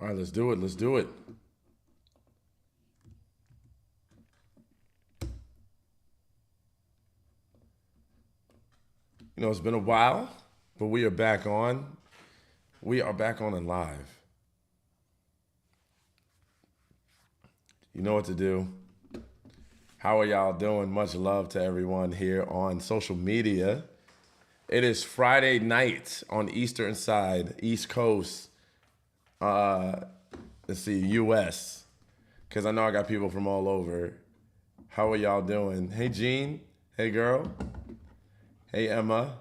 All right, let's do it. Let's do it. It's been a while, but we are back on. We are back on and live. You know what to do. How are y'all doing? Much love to everyone here on social media. It is Friday night on Eastern Side, East Coast. Uh, let's see, U.S. Because I know I got people from all over. How are y'all doing? Hey, Jean. Hey, girl. Hey, Emma.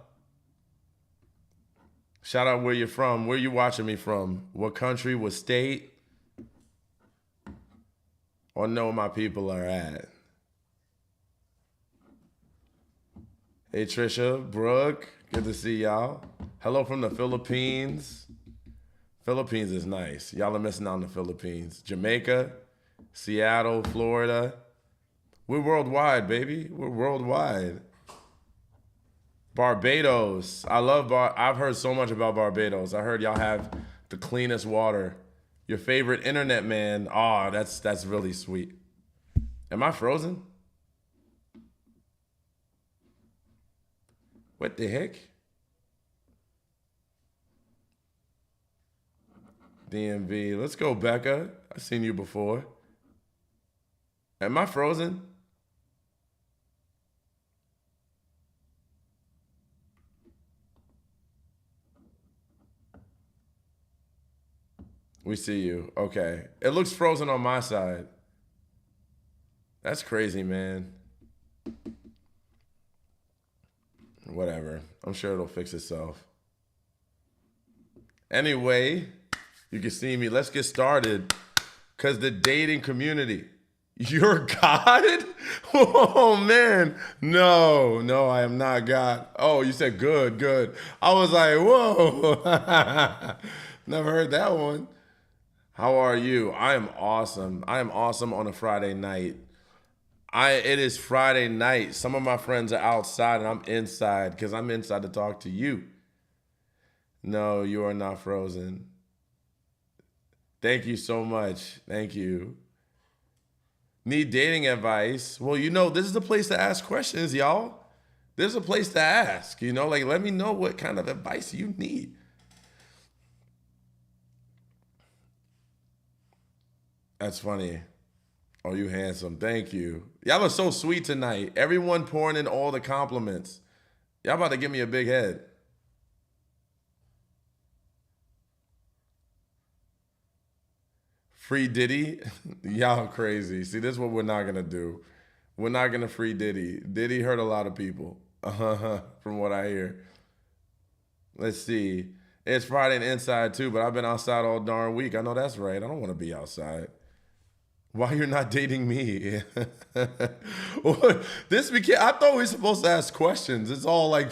Shout out where you're from. Where you watching me from? What country? What state? Or know where my people are at? Hey, Trisha, Brooke. Good to see y'all. Hello from the Philippines. Philippines is nice. Y'all are missing out on the Philippines. Jamaica, Seattle, Florida. We're worldwide, baby. We're worldwide. Barbados. I've heard so much about Barbados. I heard y'all have the cleanest water. Your favorite internet man. Oh, that's really sweet. Am I frozen? What the heck? DMV. Let's go, Becca. I've seen you before. Am I frozen? We see you. Okay. It looks frozen on my side. That's crazy, man. Whatever. I'm sure it'll fix itself. Anyway, you can see me. Let's get started. Because the dating community. You're God? Oh, man. No, I am not God. Oh, you said good, good. I was like, whoa. Never heard that one. How are you? I am awesome. I am awesome on a Friday night. It is Friday night. Some of my friends are outside and I'm inside because I'm inside to talk to you. No, you are not frozen. Thank you so much. Thank you. Need dating advice? Well, this is the place to ask questions, y'all. There's a place to ask, like let me know what kind of advice you need. That's funny. Oh, you handsome. Thank you. Y'all are so sweet tonight. Everyone pouring in all the compliments. Y'all about to give me a big head. Free Diddy? Y'all crazy. See, this is what we're not going to do. We're not going to free Diddy. Diddy hurt a lot of people, from what I hear. Let's see. It's Friday and inside too, but I've been outside all darn week. I know that's right. I don't want to be outside. Why you're not dating me? This became. I thought we were supposed to ask questions. It's all like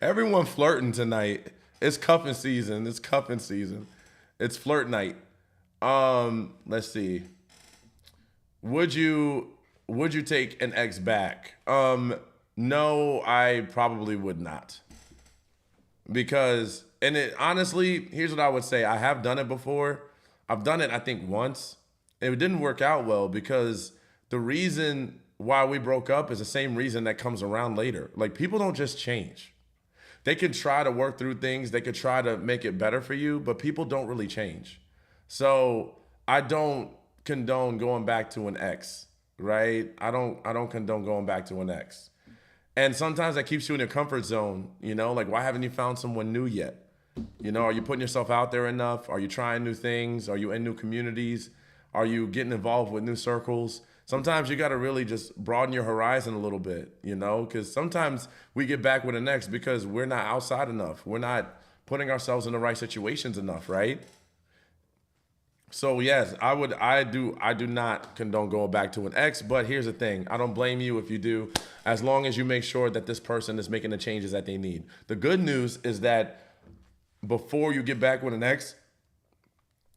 everyone flirting tonight. It's cuffing season. It's cuffing season. It's flirt night. Let's see. Would you would you take an ex back? No, I probably would not. Because and it honestly, here's what I would say. I have done it before. I've done it I think once. It didn't work out well because the reason why we broke up is the same reason that comes around later. Like people don't just change. They can try to work through things, they could try to make it better for you, but people don't really change. So I don't condone going back to an ex, right? I don't condone going back to an ex. And sometimes that keeps you in your comfort zone, like why haven't you found someone new yet? Are you putting yourself out there enough? Are you trying new things? Are you in new communities? Are you getting involved with new circles? Sometimes you got to really just broaden your horizon a little bit, because sometimes we get back with an ex because we're not outside enough. We're not putting ourselves in the right situations enough, right? So yes, I do not condone going back to an ex, but here's the thing. I don't blame you if you do, as long as you make sure that this person is making the changes that they need. The good news is that before you get back with an ex,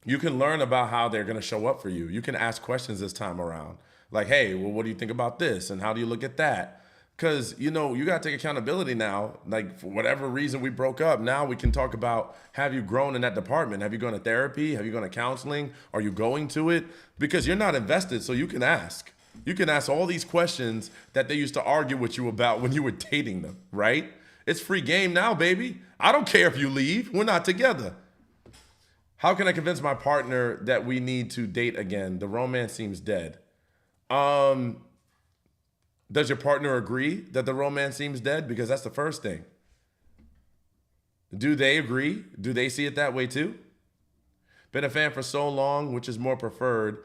you can learn about how they're going to show up for you. You can ask questions this time around. Like, hey, well, what do you think about this? And how do you look at that? Because, you got to take accountability now. Like, for whatever reason we broke up, now we can talk about, have you grown in that department? Have you gone to therapy? Have you gone to counseling? Are you going to it? Because you're not invested, so you can ask. You can ask all these questions that they used to argue with you about when you were dating them, right? It's free game now, baby. I don't care if you leave. We're not together. How can I convince my partner that we need to date again? The romance seems dead. Does your partner agree that the romance seems dead? Because that's the first thing. Do they agree? Do they see it that way too? Been a fan for so long, which is more preferred?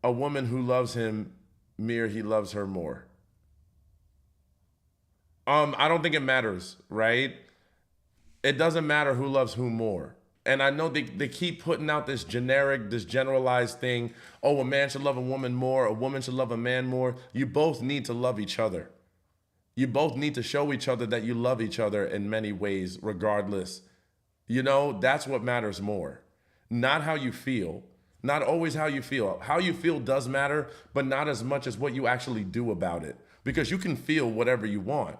A woman who loves him, mere he loves her more. I don't think it matters, right? It doesn't matter who loves who more. And I know they keep putting out this generic, this generalized thing. Oh, a man should love a woman more. A woman should love a man more. You both need to love each other. You both need to show each other that you love each other in many ways, regardless. That's what matters more. Not how you feel. Not always how you feel. How you feel does matter, but not as much as what you actually do about it. Because you can feel whatever you want,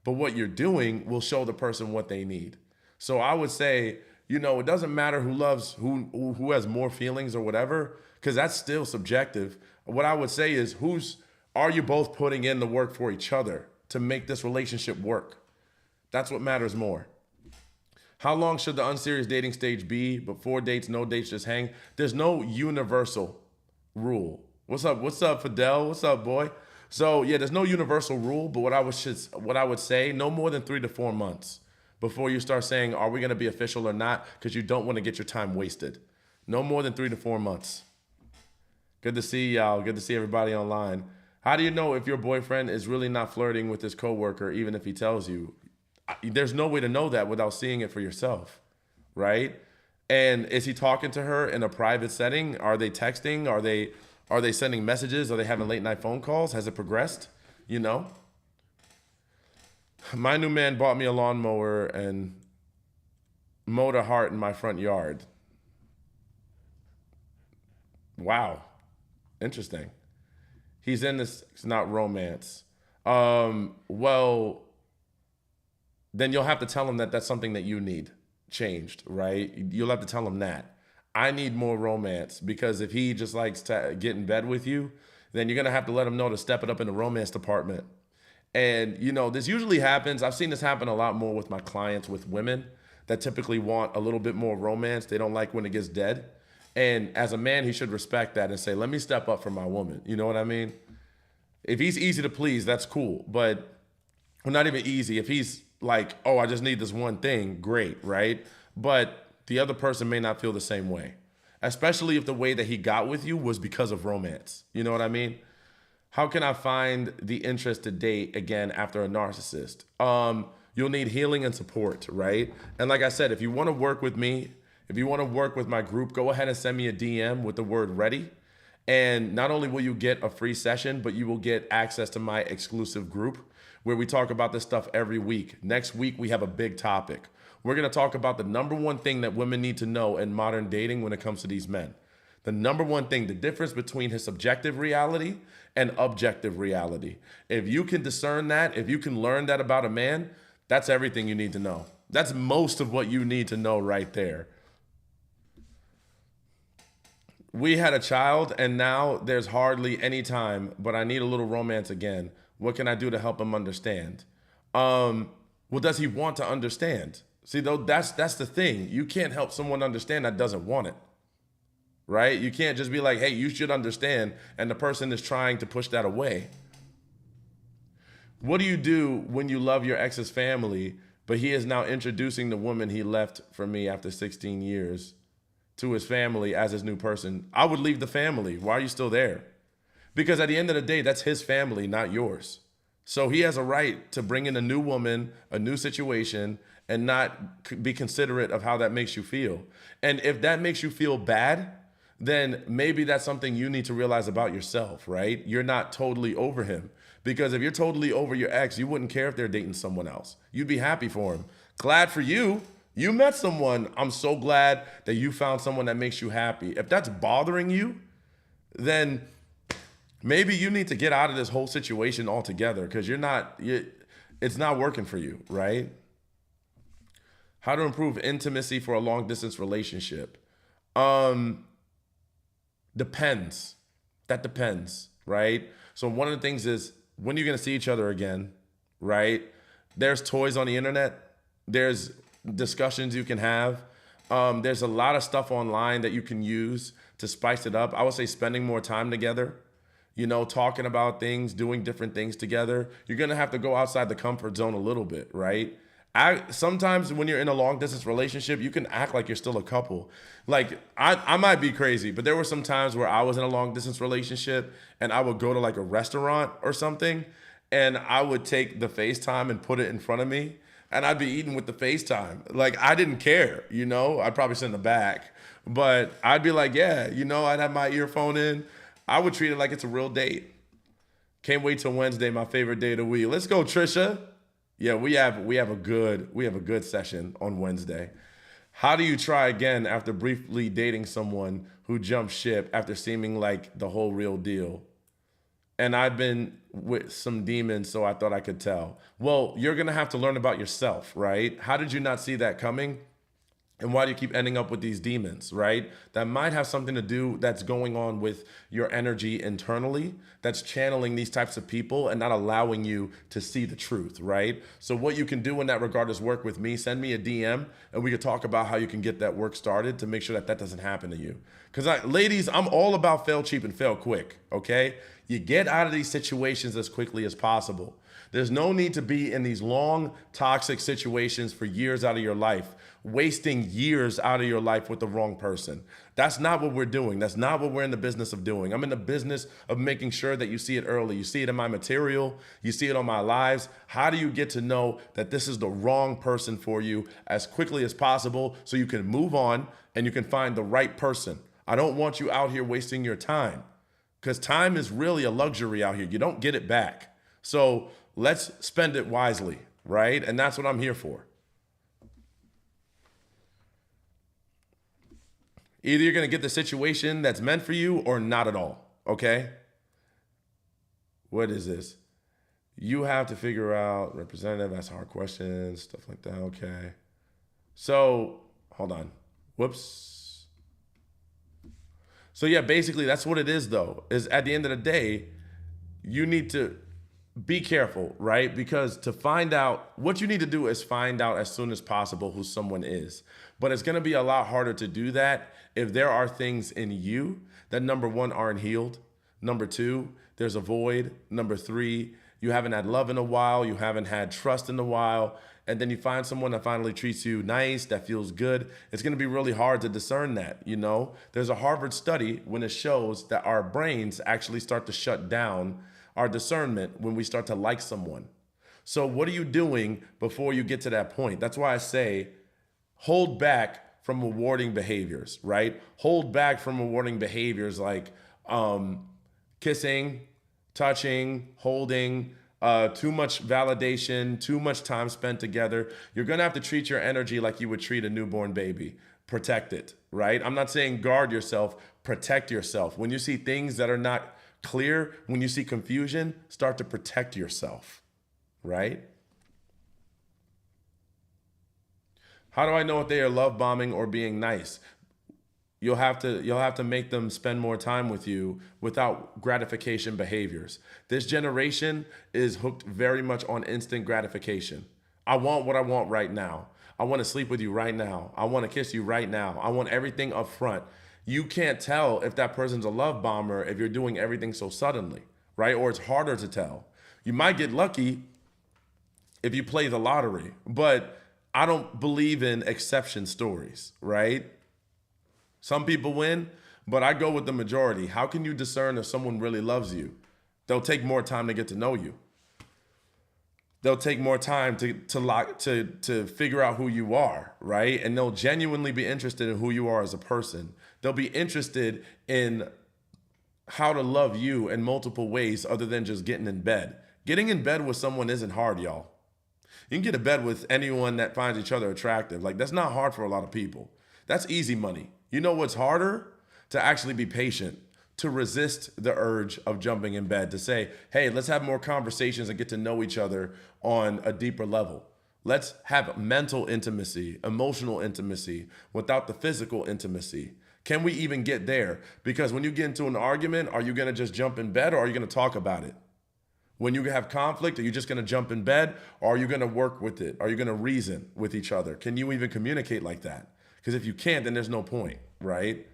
but what you're doing will show the person what they need. So I would say, it doesn't matter who loves who has more feelings or whatever, because that's still subjective. What I would say is, are you both putting in the work for each other to make this relationship work? That's what matters more. How long should the unserious dating stage be? Before dates, no dates, just hang. There's no universal rule. What's up? What's up, Fidel? What's up, boy? So yeah, there's no universal rule, but what I would say, no more than 3 to 4 months before you start saying, are we going to be official or not? Because you don't want to get your time wasted. No more than 3 to 4 months. Good to see y'all. Good to see everybody online. How do you know if your boyfriend is really not flirting with his coworker, even if he tells you? There's no way to know that without seeing it for yourself, right? And is he talking to her in a private setting? Are they texting? Are they sending messages? Are they having late night phone calls? Has it progressed? My new man bought me a lawnmower and mowed a heart in my front yard. Wow. Interesting. He's in this, it's not romance. Well, then you'll have to tell him that that's something that you need changed, right? You'll have to tell him that. I need more romance, because if he just likes to get in bed with you, then you're going to have to let him know to step it up in the romance department. And, this usually happens. I've seen this happen a lot more with my clients, with women that typically want a little bit more romance. They don't like when it gets dead. And as a man, he should respect that and say, let me step up for my woman. You know what I mean? If he's easy to please, that's cool. But not even easy. If he's like, oh, I just need this one thing, great, right? But the other person may not feel the same way, especially if the way that he got with you was because of romance. You know what I mean? How can I find the interest to date again after a narcissist? You'll need healing and support, right? And like I said, if you want to work with me, if you want to work with my group, go ahead and send me a DM with the word ready. And not only will you get a free session, but you will get access to my exclusive group where we talk about this stuff every week. Next week, we have a big topic. We're going to talk about the number one thing that women need to know in modern dating when it comes to these men. The number one thing, the difference between his subjective reality and objective reality. If you can discern that, if you can learn that about a man, that's everything you need to know. That's most of what you need to know right there. We had a child and now there's hardly any time, but I need a little romance again. What can I do to help him understand? Well, does he want to understand? See, though, that's the thing. You can't help someone understand that doesn't want it, right? You can't just be like, hey, you should understand, and the person is trying to push that away. What do you do when you love your ex's family, but he is now introducing the woman he left for me after 16 years to his family as his new person? I would leave the family. Why are you still there? Because at the end of the day, that's his family, not yours. So he has a right to bring in a new woman, a new situation, and not be considerate of how that makes you feel. And if that makes you feel bad, then maybe that's something you need to realize about yourself, right? You're not totally over him. Because if you're totally over your ex, you wouldn't care if they're dating someone else. You'd be happy for him. Glad for you. You met someone. I'm so glad that you found someone that makes you happy. If that's bothering you, then maybe you need to get out of this whole situation altogether, because it's not working for you, right? How to improve intimacy for a long distance relationship. Um, Depends. That depends, right? So one of the things is when you're gonna see each other again, right? There's toys on the internet. There's discussions you can have. There's a lot of stuff online that you can use to spice it up. I would say spending more time together, talking about things, doing different things together. You're gonna have to go outside the comfort zone a little bit, right? Sometimes when you're in a long distance relationship, you can act like you're still a couple. Like I might be crazy, but there were some times where I was in a long distance relationship and I would go to like a restaurant or something and I would take the FaceTime and put it in front of me and I'd be eating with the FaceTime. Like I didn't care, I'd probably sit in the back, but I'd be like, yeah, I'd have my earphone in. I would treat it like it's a real date. Can't wait till Wednesday, my favorite day of the week. Let's go, Trisha. Yeah, we have a good session on Wednesday. How do you try again after briefly dating someone who jumped ship after seeming like the whole real deal? And I've been with some demons, so I thought I could tell. Well, you're gonna have to learn about yourself, right? How did you not see that coming? And why do you keep ending up with these demons, right? That might have something to do that's going on with your energy internally that's channeling these types of people and not allowing you to see the truth, right? So what you can do in that regard is work with me. Send me a DM and we could talk about how you can get that work started to make sure that that doesn't happen to you. Because ladies, I'm all about fail cheap and fail quick, okay? You get out of these situations as quickly as possible. There's no need to be in these long, toxic situations for years out of your life, wasting years out of your life with the wrong person. That's not what we're doing. That's not what we're in the business of doing. I'm in the business of making sure that you see it early. You see it in my material. You see it on my lives. How do you get to know that this is the wrong person for you as quickly as possible so you can move on and you can find the right person? I don't want you out here wasting your time because time is really a luxury out here. You don't get it back. So let's spend it wisely, right? And that's what I'm here for. Either you're going to get the situation that's meant for you or not at all, okay? What is this? You have to figure out representative, ask hard questions, stuff like that, okay. So, hold on. Whoops. So yeah, basically that's what it is though, is at the end of the day, you need to be careful, right? Because to find out, what you need to do is find out as soon as possible who someone is. But it's gonna be a lot harder to do that if there are things in you that number one, aren't healed. Number two, there's a void. Number three, you haven't had love in a while. You haven't had trust in a while. And then you find someone that finally treats you nice, that feels good. It's gonna be really hard to discern that, There's a Harvard study when it shows that our brains actually start to shut down our discernment when we start to like someone. So what are you doing before you get to that point? That's why I say hold back from rewarding behaviors, right? Hold back from rewarding behaviors like kissing, touching, holding, too much validation, too much time spent together. You're gonna have to treat your energy like you would treat a newborn baby. Protect it, right? I'm not saying guard yourself, protect yourself. When you see things that are not clear, when you see confusion, start to protect yourself, right? How do I know if they are love bombing or being nice? You'll have to make them spend more time with you without gratification behaviors. This generation is hooked very much on instant gratification. I want what I want right now. I want to sleep with you right now. I want to kiss you right now. I want everything up front. You can't tell if that person's a love bomber if you're doing everything so suddenly, right? Or it's harder to tell. You might get lucky if you play the lottery, but I don't believe in exception stories, right? Some people win, but I go with the majority. How can you discern if someone really loves you? They'll take more time to get to know you. They'll take more time to figure out who you are, right? And they'll genuinely be interested in who you are as a person. They'll be interested in how to love you in multiple ways other than just getting in bed. Getting in bed with someone isn't hard, y'all. You can get in bed with anyone that finds each other attractive. Like, that's not hard for a lot of people. That's easy money. You know what's harder? To actually be patient, to resist the urge of jumping in bed, to say, hey, let's have more conversations and get to know each other on a deeper level. Let's have mental intimacy, emotional intimacy without the physical intimacy. Can we even get there? Because when you get into an argument, are you going to just jump in bed or are you going to talk about it? When you have conflict, are you just going to jump in bed or are you going to work with it? Are you going to reason with each other? Can you even communicate like that? Because if you can't, then there's no point, right?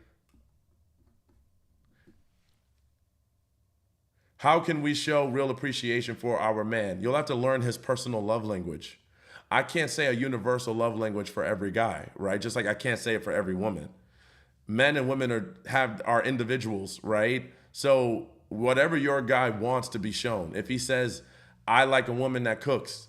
How can we show real appreciation for our man? You'll have to learn his personal love language. I can't say a universal love language for every guy, right? Just like I can't say it for every woman. Men and women are individuals, right? So whatever your guy wants to be shown, if he says, I like a woman that cooks,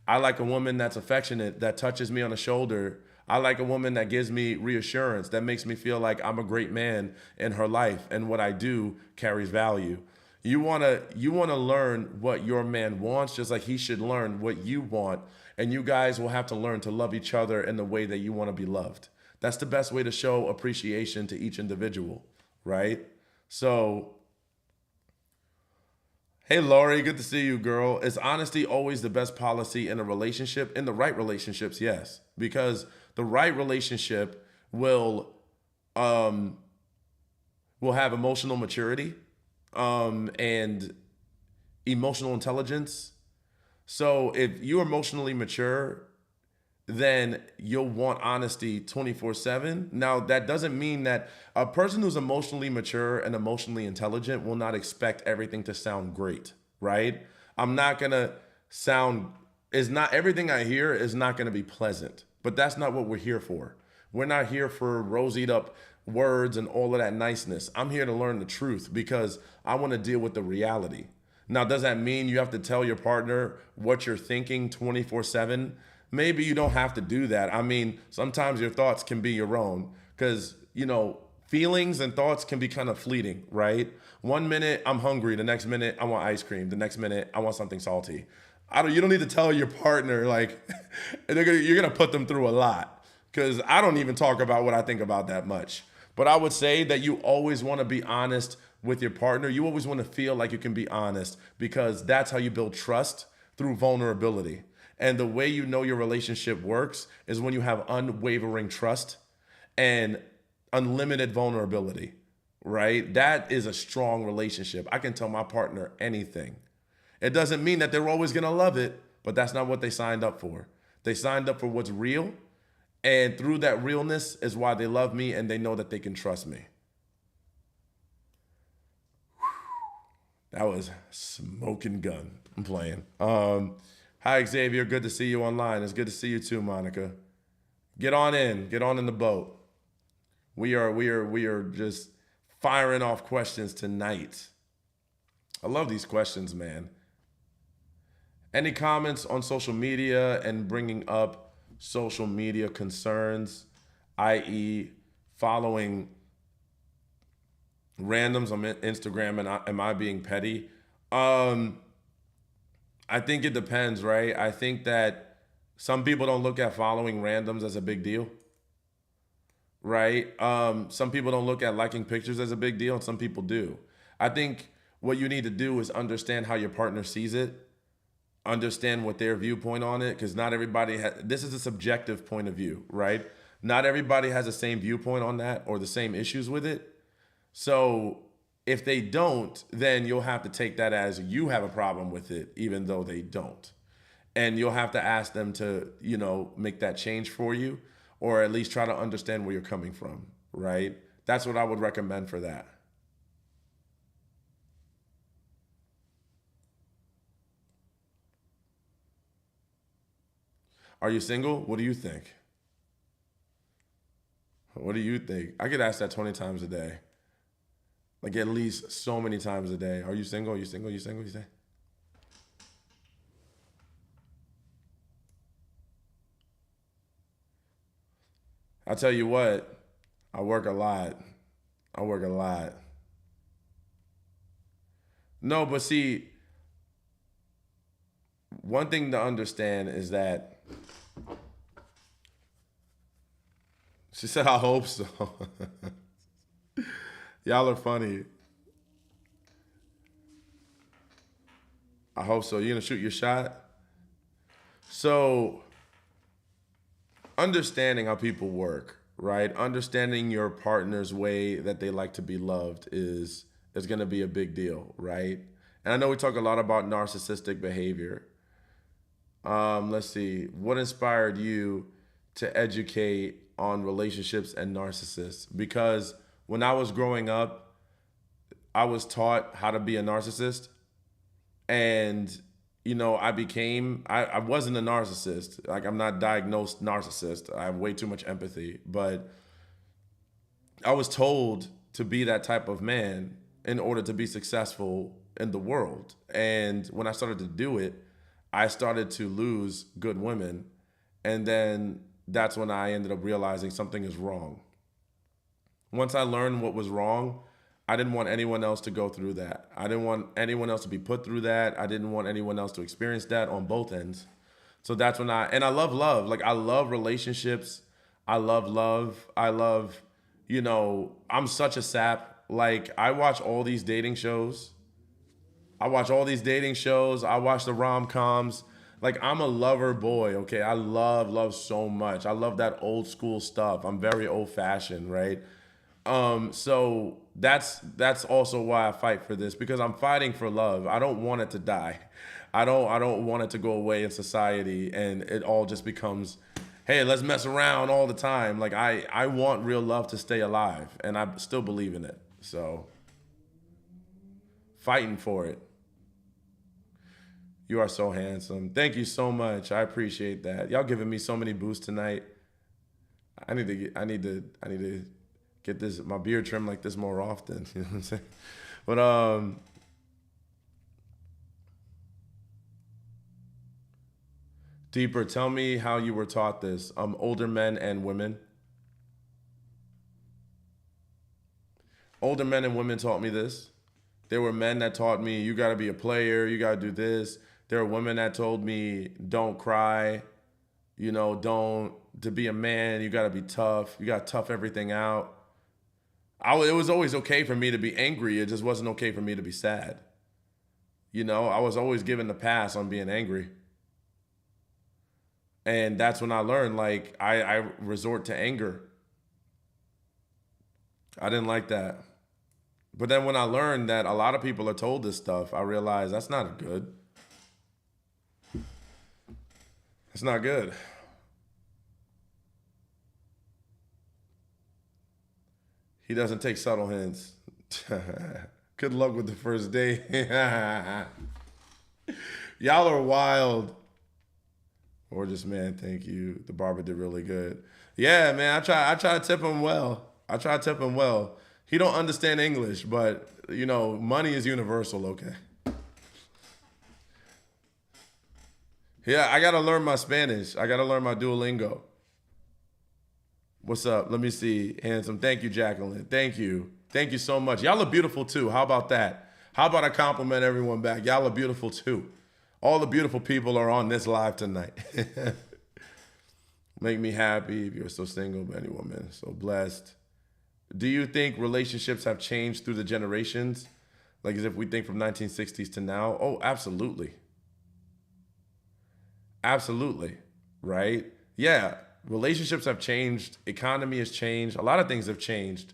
I like a woman that's affectionate, that touches me on the shoulder, I like a woman that gives me reassurance, that makes me feel like I'm a great man in her life and what I do carries value. You wanna learn what your man wants, just like he should learn what you want, and you guys will have to learn to love each other in the way that you want to be loved. That's the best way to show appreciation to each individual, right? So, hey Lori, good to see you, girl. Is honesty always the best policy in a relationship? In the right relationships, yes, because the right relationship um will have emotional maturity and emotional intelligence. So if you're emotionally mature, then you'll want honesty 24/7. Now, that doesn't mean that a person who's emotionally mature and emotionally intelligent will not expect everything to sound great, right? I'm not going to sound, is not everything I hear is not going to be pleasant, but that's not what we're here for. We're not here for rosied up words and all of that niceness. I'm here to learn the truth because I want to deal with the reality. Now, does that mean you have to tell your partner what you're thinking 24/7? Maybe you don't have to do that. I mean, sometimes your thoughts can be your own because, feelings and thoughts can be kind of fleeting, right? One minute I'm hungry, the next minute I want ice cream, the next minute I want something salty. You don't need to tell your partner like you're gonna put them through a lot because I don't even talk about what I think about that much. But I would say that you always want to be honest with your partner. You always want to feel like you can be honest because that's how you build trust through vulnerability. And the way you know your relationship works is when you have unwavering trust and unlimited vulnerability, right? That is a strong relationship. I can tell my partner anything. It doesn't mean that they're always going to love it, but that's not what they signed up for. They signed up for what's real. And through that realness is why they love me and they know that they can trust me. That was smoking gun. I'm playing. Hi, Xavier. Good to see you online. It's good to see you too, Monica. Get on in. Get on in the boat. We are just firing off questions tonight. I love these questions, man. Any comments on social media and bringing up social media concerns, i.e., following randoms on Instagram and am I being petty? I think it depends, right? I think that some people don't look at following randoms as a big deal, right? Some people don't look at liking pictures as a big deal, and some people do. I think what you need to do is understand how your partner sees it, understand what their viewpoint on it, because not everybody this is a subjective point of view, right? Not everybody has the same viewpoint on that or the same issues with it. So if they don't, then you'll have to take that as you have a problem with it, even though they don't. And you'll have to ask them to, make that change for you, or at least try to understand where you're coming from, right? That's what I would recommend for that. Are you single? What do you think? What do you think? I get asked that 20 times a day. Like at least so many times a day. Are you single? Are you single? Are you single? You say? I tell you what, I work a lot. I work a lot. No, but see, one thing to understand is that she said, I hope so. Y'all are funny. I hope so. You gonna shoot your shot? So understanding how people work, right? Understanding your partner's way that they like to be loved is going to be a big deal, right? And I know we talk a lot about narcissistic behavior. Let's see. What inspired you to educate on relationships and narcissists? Because when I was growing up, I was taught how to be a narcissist, and I wasn't a narcissist. Like, I'm not diagnosed narcissist. I have way too much empathy, but I was told to be that type of man in order to be successful in the world. And when I started to do it, I started to lose good women, and then that's when I ended up realizing something is wrong. Once I learned what was wrong, I didn't want anyone else to go through that. I didn't want anyone else to be put through that. I didn't want anyone else to experience that on both ends. So that's when and I love love. Like, I love relationships. I love love. I'm such a sap. Like, I watch all these dating shows. I watch all these dating shows. I watch the rom-coms. Like, I'm a lover boy, okay? I love love so much. I love that old school stuff. I'm very old fashioned, right? So that's also why I fight for this, because I'm fighting for love. I don't want it to die. I don't want it to go away in society and it all just becomes, hey, let's mess around all the time. Like, I want real love to stay alive, and I still believe in it. So fighting for it. You are so handsome. Thank you so much. I appreciate that. Y'all giving me so many boosts tonight. I need to get this my beard trimmed like this more often. You know what I'm saying? But deeper, tell me how you were taught this. Older men and women. Older men and women taught me this. There were men that taught me you gotta be a player, you gotta do this. There were women that told me don't cry, don't to be a man, you gotta be tough, you gotta tough everything out. It was always okay for me to be angry. It just wasn't okay for me to be sad. I was always given the pass on being angry. And that's when I learned, like, I resort to anger. I didn't like that. But then when I learned that a lot of people are told this stuff, I realized that's not good. It's not good. He doesn't take subtle hints. Good luck with the first day. Y'all are wild. Or just, man, thank you. The barber did really good. Yeah, man, I try to tip him well. I try to tip him well. He don't understand English, but money is universal, okay? Yeah, I gotta learn my Spanish. I gotta learn my Duolingo. What's up? Let me see. Handsome. Thank you, Jacqueline. Thank you. Thank you so much. Y'all are beautiful too. How about that? How about I compliment everyone back? Y'all are beautiful too. All the beautiful people are on this live tonight. Make me happy if you're so single, but any woman, so blessed. Do you think relationships have changed through the generations? Like, as if we think from 1960s to now? Oh, absolutely. Absolutely. Right? Yeah. Relationships have changed. Economy has changed. A lot of things have changed.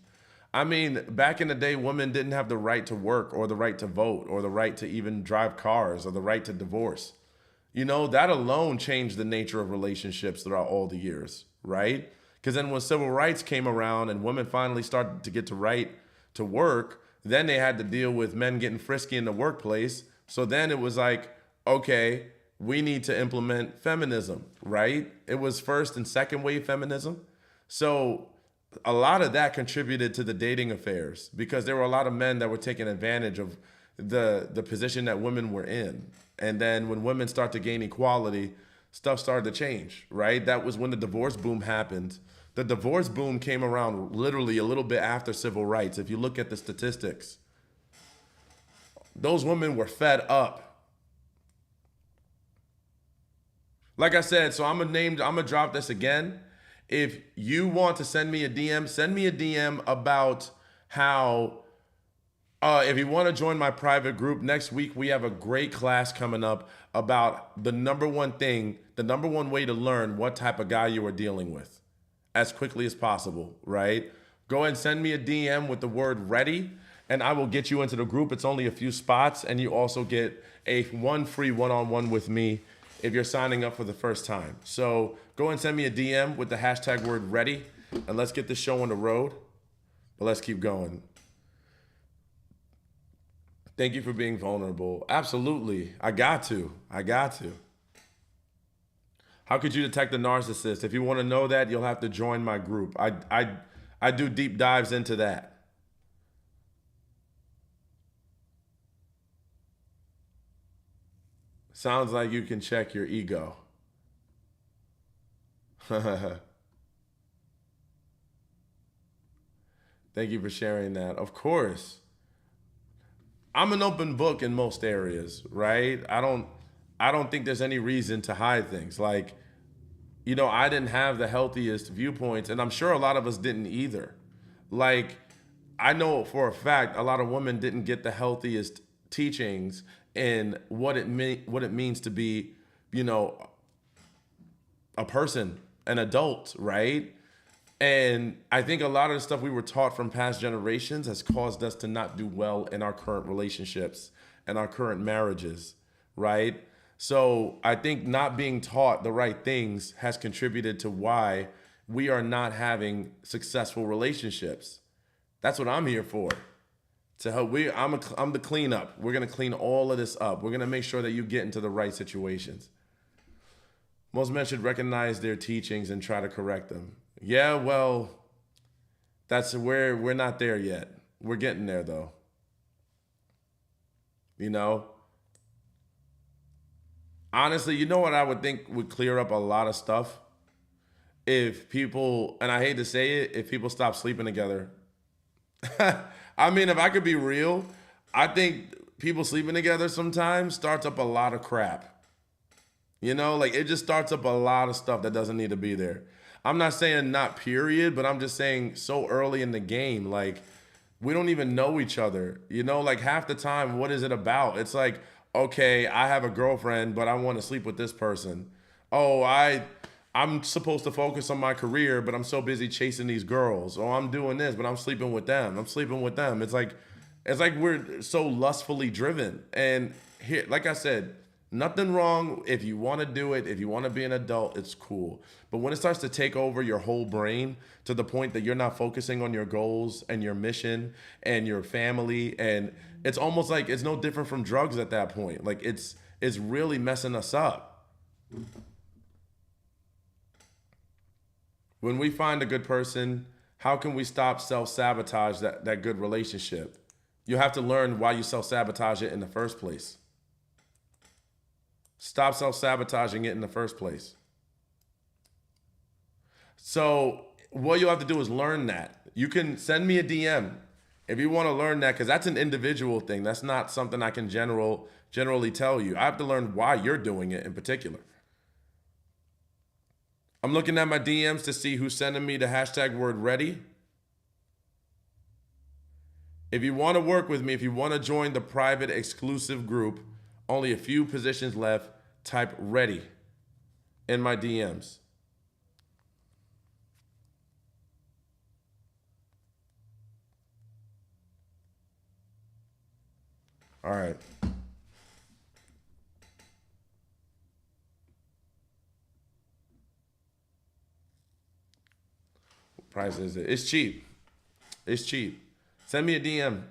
I mean, back in the day, women didn't have the right to work or the right to vote or the right to even drive cars or the right to divorce. That alone changed the nature of relationships throughout all the years, right? Because then when civil rights came around and women finally started to get to right to work, then they had to deal with men getting frisky in the workplace. So then it was like, okay, we need to implement feminism, right? It was first and second wave feminism. So a lot of that contributed to the dating affairs because there were a lot of men that were taking advantage of the position that women were in. And then when women start to gain equality, stuff started to change, right? That was when the divorce boom happened. The divorce boom came around literally a little bit after civil rights. If you look at the statistics, those women were fed up. Like I said, so I'm gonna drop this again. If you want to send me a DM, send me a DM about how if you want to join my private group, next week we have a great class coming up about the number one thing, the number one way to learn what type of guy you are dealing with as quickly as possible, right? Go ahead and send me a DM with the word ready, and I will get you into the group. It's only a few spots, and you also get a one free one-on-one with me if you're signing up for the first time. So go and send me a DM with the hashtag word ready, and let's get this show on the road. But let's keep going. Thank you for being vulnerable. Absolutely. I got to. How could you detect a narcissist? If you want to know that, you'll have to join my group. I do deep dives into that. Sounds like you can check your ego. Thank you for sharing that. Of course. I'm an open book in most areas, right? I don't think there's any reason to hide things. Like, I didn't have the healthiest viewpoints, and I'm sure a lot of us didn't either. Like, I know for a fact a lot of women didn't get the healthiest teachings in what it means to be, you know, a person, an adult, right? And I think a lot of the stuff we were taught from past generations has caused us to not do well in our current relationships and our current marriages, right? So I think not being taught the right things has contributed to why we are not having successful relationships. That's what I'm here for. To help I'm the cleanup. We're gonna clean all of this up. We're gonna make sure that you get into the right situations. Most men should recognize their teachings and try to correct them. Yeah, well, that's where we're not there yet. We're getting there though. You know? Honestly, you know what I would think would clear up a lot of stuff? If people, and I hate to say it, if people stop sleeping together. I mean, if I could be real, I think people sleeping together sometimes starts up a lot of crap. Like it just starts up a lot of stuff that doesn't need to be there. I'm not saying not period, but I'm just saying so early in the game, like we don't even know each other. Like half the time, what is it about? It's like, okay, I have a girlfriend, but I want to sleep with this person. Oh, I'm supposed to focus on my career, but I'm so busy chasing these girls. Oh, I'm doing this, but I'm sleeping with them. It's like we're so lustfully driven. And here, like I said, nothing wrong if you want to do it. If you want to be an adult, it's cool. But when it starts to take over your whole brain to the point that you're not focusing on your goals and your mission and your family, and it's almost like it's no different from drugs at that point. Like it's really messing us up. When we find a good person, how can we stop self-sabotage that good relationship? You have to learn why you self-sabotage it in the first place. Stop self-sabotaging it in the first place. So what you'll have to do is learn that. You can send me a DM if you want to learn that, because that's an individual thing. That's not something I can generally tell you. I have to learn why you're doing it in particular. I'm looking at my DMs to see who's sending me the hashtag word ready. If you want to work with me, if you want to join the private exclusive group, only a few positions left, type ready in my DMs. All right. What price is it? It's cheap. It's cheap. Send me a DM.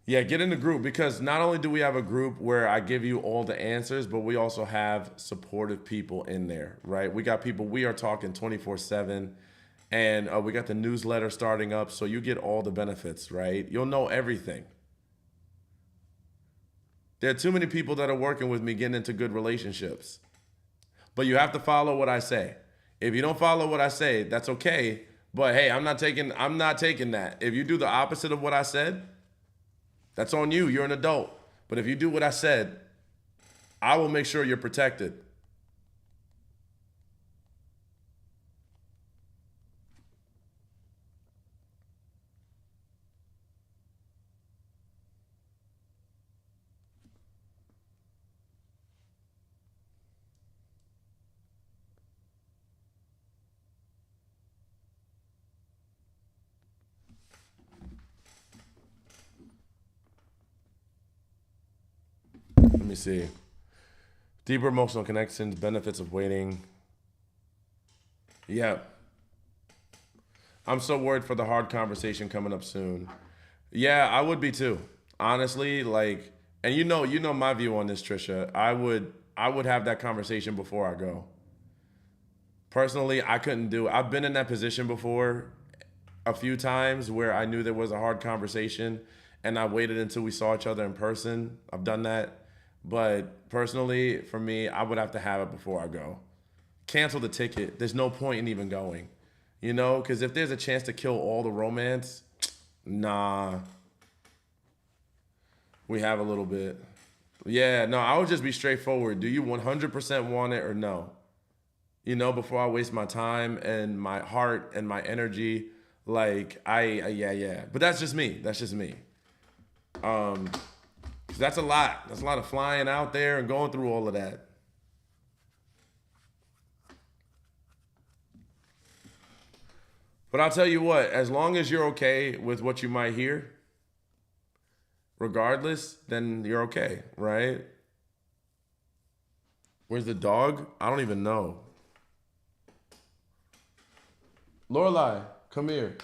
Yeah, get in the group, because not only do we have a group where I give you all the answers, but we also have supportive people in there, right? We got people, we are talking 24/7, and we got the newsletter starting up, so you get all the benefits, right? You'll know everything. There are too many people that are working with me getting into good relationships. But you have to follow what I say. If you don't follow what I say, that's okay. But hey, I'm not taking that. If you do the opposite of what I said, that's on you. You're an adult. But if you do what I said, I will make sure you're protected. Let me see. Deeper emotional connections, benefits of waiting. Yeah. I'm so worried for the hard conversation coming up soon. Yeah, I would be too. Honestly, like, and you know my view on this, Trisha. I would have that conversation before I go. Personally, I couldn't do it. I've been in that position before a few times where I knew there was a hard conversation and I waited until we saw each other in person. I've done that. But personally, for me, I would have to have it before I go. Cancel the ticket. There's no point in even going. Because if there's a chance to kill all the romance, nah, we have a little bit. Yeah, no, I would just be straightforward. Do you 100% want it or no? Before I waste my time and my heart and my energy. Like, yeah, yeah. But that's just me. That's just me. 'Cause that's a lot. That's a lot of flying out there and going through all of that. But I'll tell you what, as long as you're okay with what you might hear, regardless, then you're okay, right? Where's the dog? I don't even know. Lorelai, come here.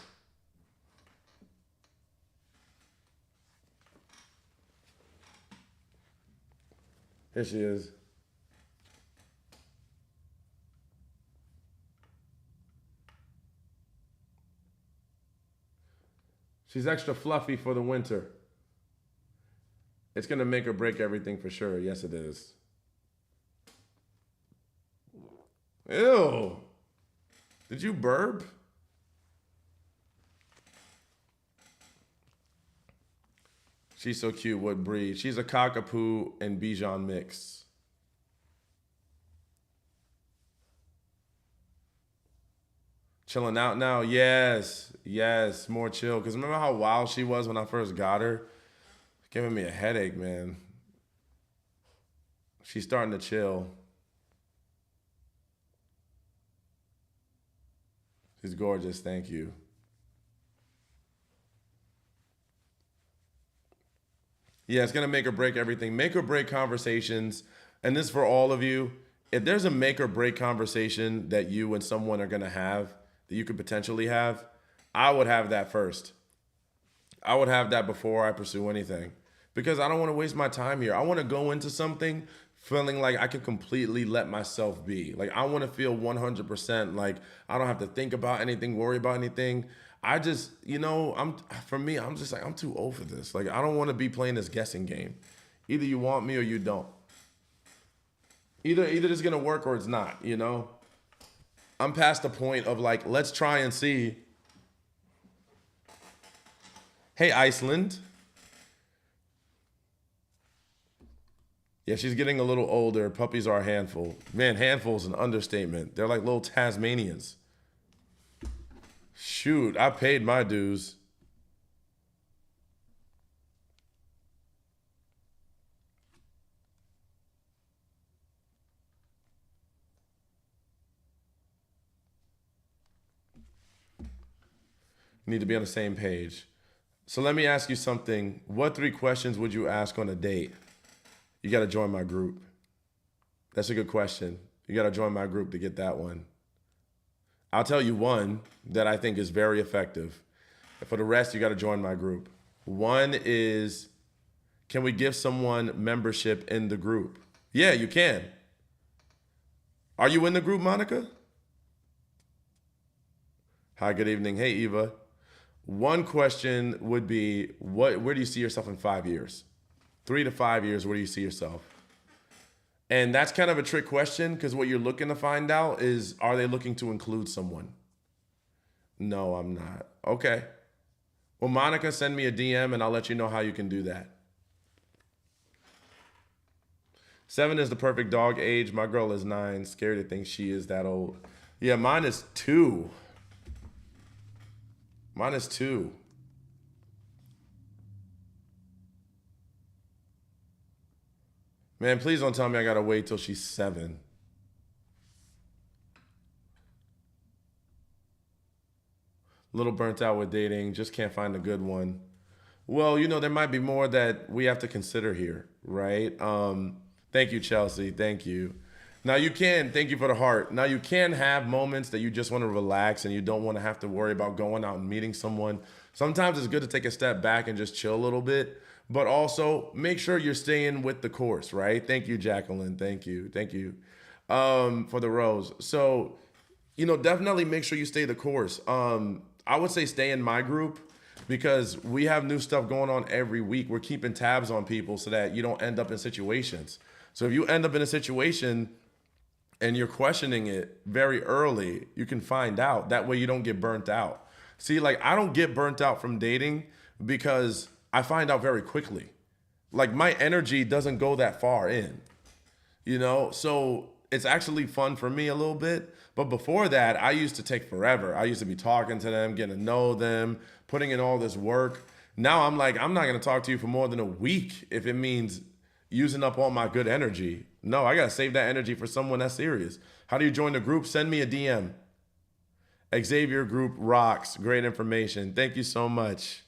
Here she is. She's extra fluffy for the winter. It's gonna make or break everything for sure. Yes, it is. Ew. Did you burp? She's so cute. What breed? She's a cockapoo and Bichon mix. Chilling out now? Yes. Yes. More chill. Because remember how wild she was when I first got her? Giving me a headache, man. She's starting to chill. She's gorgeous. Thank you. Yeah, it's gonna make or break everything. Make or break conversations, and this is for all of you. If there's a make or break conversation that you and someone are gonna have, that you could potentially have, I would have that first. I would have that before I pursue anything, because I don't want to waste my time here. I want to go into something feeling like I can completely let myself be. Like I want to feel 100% like I don't have to think about anything, worry about anything. I just, I'm for me, I'm just like I'm too old for this. Like I don't want to be playing this guessing game. Either you want me or you don't. Either it's gonna work or it's not. I'm past the point of like, let's try and see. Hey, Iceland. Yeah, she's getting a little older. Puppies are a handful. Man, handful is an understatement. They're like little Tasmanians. Shoot, I paid my dues. Need to be on the same page. So let me ask you something. What 3 questions would you ask on a date? You got to join my group. That's a good question. You got to join my group to get that one. I'll tell you one that I think is very effective. For the rest, you got to join my group. One is, can we give someone membership in the group? Yeah, you can. Are you in the group, Monica? Hi, good evening. Hey, Eva. One question would be, where do you see yourself in 5 years? 3 to 5 years, where do you see yourself? And that's kind of a trick question because what you're looking to find out is, are they looking to include someone? No, I'm not. Okay. Well, Monica, send me a DM and I'll let you know how you can do that. 7 is the perfect dog age. My girl is 9. Scared to think she is that old. Yeah, mine is 2. Mine is 2. Man, please don't tell me I gotta wait till she's 7. Little burnt out with dating. Just can't find a good one. Well, there might be more that we have to consider here, right? Thank you, Chelsea. Thank you. Now you can, thank you for the heart. Now you can have moments that you just want to relax and you don't want to have to worry about going out and meeting someone. Sometimes it's good to take a step back and just chill a little bit, but also make sure you're staying with the course, right? Thank you, Jacqueline. Thank you. Thank you for the rose. So, definitely make sure you stay the course. I would say stay in my group because we have new stuff going on every week. We're keeping tabs on people so that you don't end up in situations. So if you end up in a situation and you're questioning it very early, you can find out. That way you don't get burnt out. See, like I don't get burnt out from dating because I find out very quickly. Like my energy doesn't go that far in, So it's actually fun for me a little bit. But before that, I used to take forever. I used to be talking to them, getting to know them, putting in all this work. Now I'm like, I'm not going to talk to you for more than a week if it means using up all my good energy. No, I got to save that energy for someone that's serious. How do you join the group? Send me a DM. Xavier Group rocks. Great information. Thank you so much.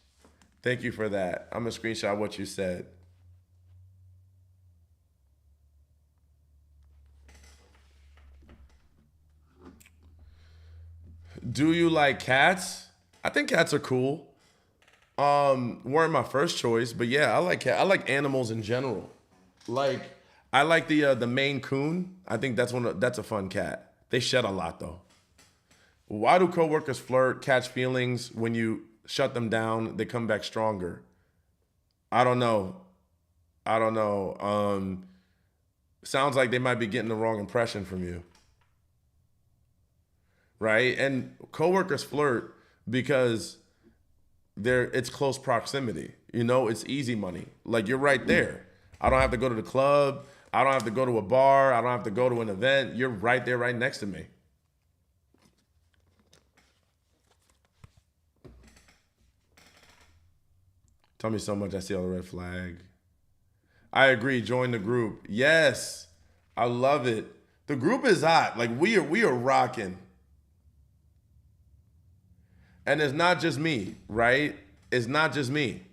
Thank you for that. I'm going to screenshot what you said. Do you like cats? I think cats are cool. Weren't my first choice, but yeah, I like cat. I like animals in general. Like I like the Maine Coon. I think that's a fun cat. They shed a lot though. Why do coworkers flirt, catch feelings when you shut them down? They come back stronger. I don't know. I don't know. Sounds like they might be getting the wrong impression from you, right? And coworkers flirt because it's close proximity. It's easy money. Like you're right there. I don't have to go to the club. I don't have to go to a bar. I don't have to go to an event. You're right there, right next to me. Tell me so much. I see all the red flag. I agree. Join the group. Yes, I love it. The group is hot. Like we are rocking. And it's not just me, right? It's not just me.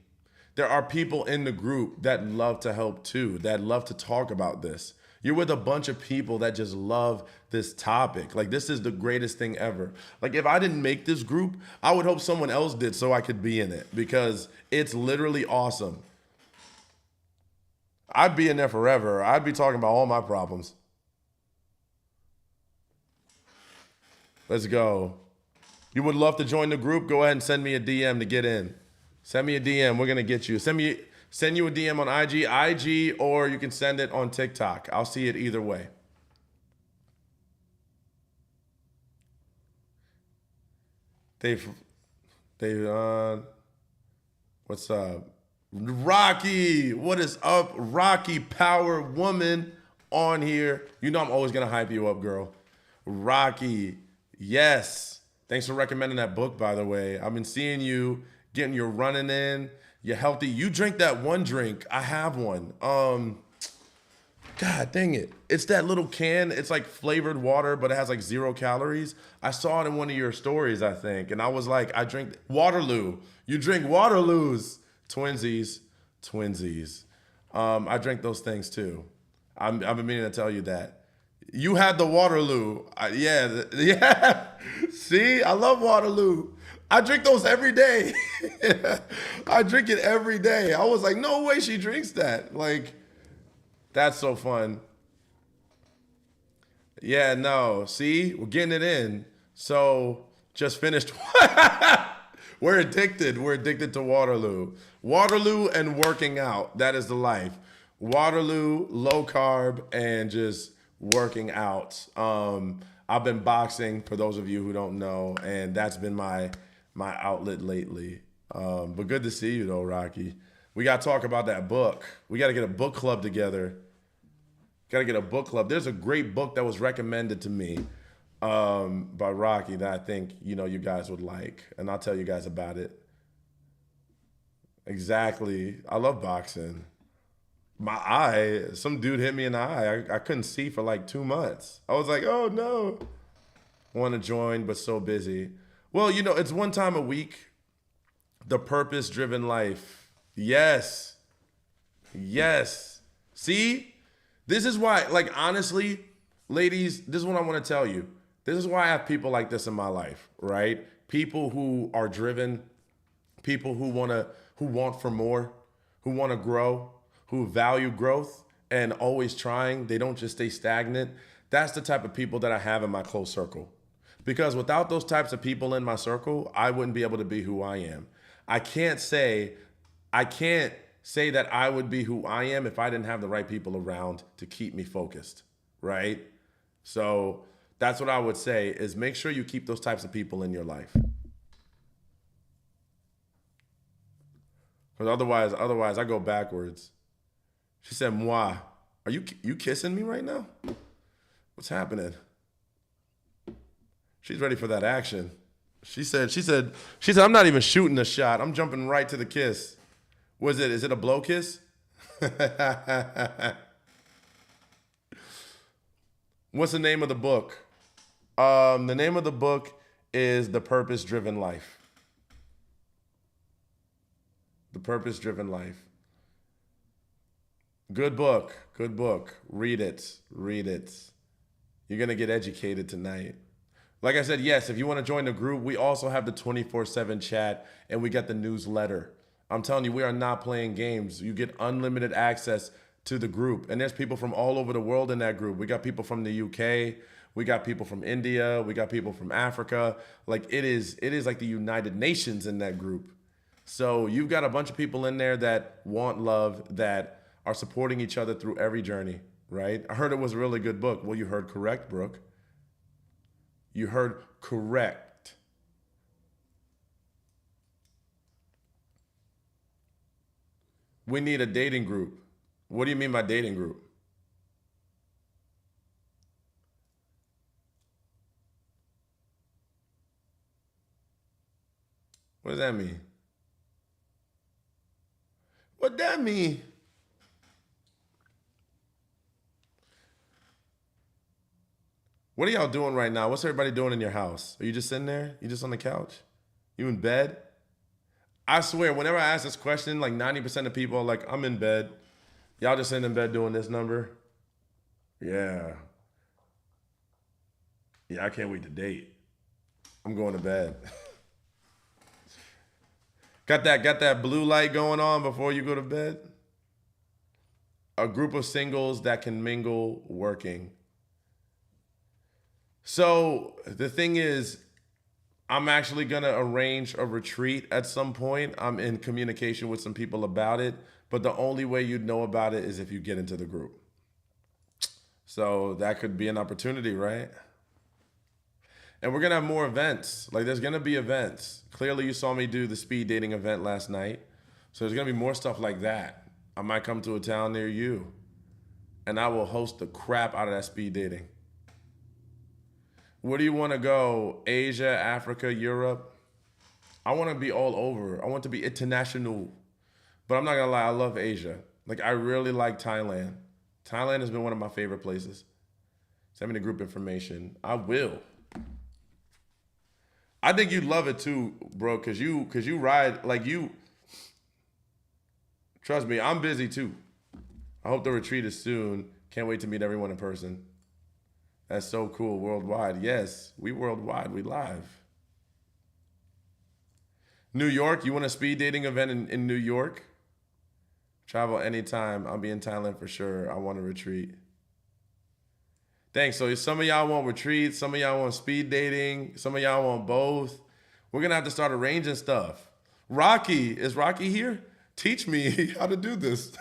There are people in the group that love to help too, that love to talk about this. You're with a bunch of people that just love this topic. Like, this is the greatest thing ever. Like, if I didn't make this group, I would hope someone else did so I could be in it because it's literally awesome. I'd be in there forever. I'd be talking about all my problems. Let's go. You would love to join the group? Go ahead and send me a DM to get in. Send me a DM. We're gonna get you. Send you a DM on IG, or you can send it on TikTok. I'll see it either way. They've what's up? Rocky, what is up? Rocky Power Woman on here. I'm always gonna hype you up, girl. Rocky, yes. Thanks for recommending that book, by the way. I've been seeing you getting your running in. You're healthy. You drink that one drink. I have one. God dang it. It's that little can. It's like flavored water, but it has like 0 calories. I saw it in one of your stories, I think. And I was like, I drink Waterloo. You drink Waterloos. Twinsies. Twinsies. I drink those things too. I've been meaning to tell you that. You had the Waterloo. Yeah. See, I love Waterloo. I drink those every day. I drink it every day. I was like, no way she drinks that. Like, that's so fun. Yeah, no. See, we're getting it in. So, just finished. We're addicted. We're addicted to Waterloo. Waterloo and working out. That is the life. Waterloo, low carb, and just working out. I've been boxing, for those of you who don't know, and that's been my outlet lately. But good to see you though, Rocky. We got to talk about that book. We got to get a book club together. Gotta get a book club. There's a great book that was recommended to me by Rocky that I think you guys would like, and I'll tell you guys about it. Exactly. I love boxing. My eye, some dude hit me in the eye. I couldn't see for like 2 months. I was like, oh no. Want to join, but so busy. Well, it's one time a week. The purpose driven life. Yes. Yes. See? This is why, like, honestly, ladies, this is what I want to tell you. This is why I have people like this in my life, right? People who are driven, people who want for more, who want to grow, who value growth and always trying. They don't just stay stagnant. That's the type of people that I have in my close circle. Because without those types of people in my circle, I wouldn't be able to be who I am. I can't say I can't say that I would be who I am if I didn't have the right people around to keep me focused, right? So that's what I would say is make sure you keep those types of people in your life. Because otherwise I go backwards. She said, "Moi, are you kissing me right now? What's happening?" She's ready for that action. She said, I'm not even shooting a shot. I'm jumping right to the kiss. Was it? Is it a blow kiss? What's the name of the book? The name of the book is The Purpose Driven Life. The Purpose Driven Life. Good book. Good book. Read it. Read it. You're going to get educated tonight. Like I said, yes, if you want to join the group, we also have the 24/7 chat and we got the newsletter. I'm telling you, we are not playing games. You get unlimited access to the group. And there's people from all over the world in that group. We got people from the UK. We got people from India. We got people from Africa. Like it is like the United Nations in that group. So you've got a bunch of people in there that want love, that are supporting each other through every journey, right? I heard it was a really good book. Well, you heard correct, Brooke. You heard correct. We need a dating group. What do you mean by dating group? What does that mean? What that mean? What are y'all doing right now? What's everybody doing in your house? Are you just sitting there? You just on the couch? You in bed? I swear, whenever I ask this question, like 90% of people are like, I'm in bed. Y'all just sitting in bed doing this number? Yeah. Yeah, I can't wait to date. I'm going to bed. Got that blue light going on before you go to bed? A group of singles that can mingle working. So the thing is, I'm actually gonna arrange a retreat at some point. I'm in communication with some people about it, but the only way you'd know about it is if you get into the group. So that could be an opportunity, right? And we're gonna have more events. Like there's gonna be events. Clearly, you saw me do the speed dating event last night. So there's gonna be more stuff like that. I might come to a town near you, and I will host the crap out of that speed dating. Where do you want to go? Asia, Africa, Europe? I want to be all over. I want to be international. But I'm not gonna lie, I love Asia. Like I really like Thailand. Thailand has been one of my favorite places. Send me the group information. I will. I think you'd love it too, bro, cause you ride like you. Trust me, I'm busy too. I hope the retreat is soon. Can't wait to meet everyone in person. That's so cool. Worldwide. Yes, we worldwide. We live. New York. You want a speed dating event in New York? Travel anytime. I'll be in Thailand for sure. I want a retreat. Thanks. So some of y'all want retreats. Some of y'all want speed dating. Some of y'all want both. We're going to have to start arranging stuff. Rocky. Is Rocky here? Teach me how to do this.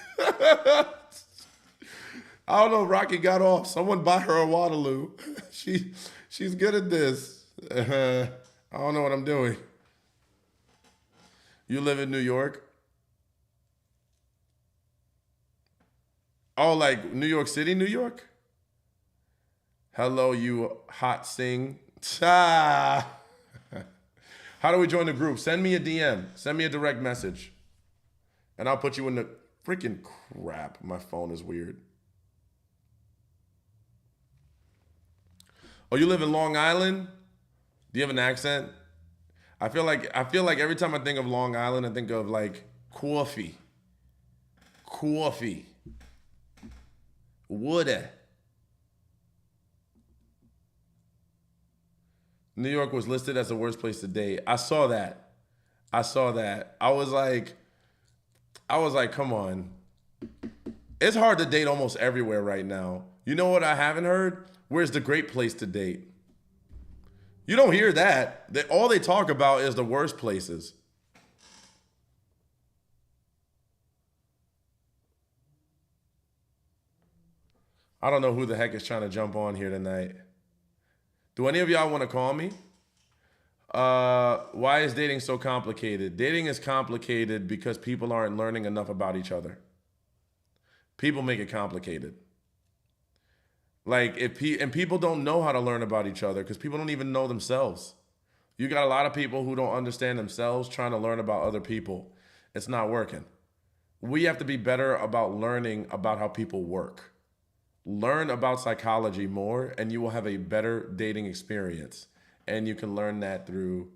I don't know if Rocky got off. Someone buy her a Waterloo. She's good at this. I don't know what I'm doing. You live in New York? Oh, like New York City, New York? Hello, you hot sing. Ah. How do we join the group? Send me a DM. Send me a direct message. And I'll put you in the freaking crap. My phone is weird. Oh, you live in Long Island? Do you have an accent? I feel like every time I think of Long Island, I think of like coffee. Coffee. Water. New York was listed as the worst place to date. I saw that. I saw that. I was like, come on. It's hard to date almost everywhere right now. You know what I haven't heard? Where's the great place to date? You don't hear that. All they talk about is the worst places. I don't know who the heck is trying to jump on here tonight. Do any of y'all want to call me? Why is dating so complicated? Dating is complicated because people aren't learning enough about each other. People make it complicated. Like and people don't know how to learn about each other because people don't even know themselves. You got a lot of people who don't understand themselves trying to learn about other people. It's not working. We have to be better about learning about how people work. Learn about psychology more, and you will have a better dating experience. And you can learn that through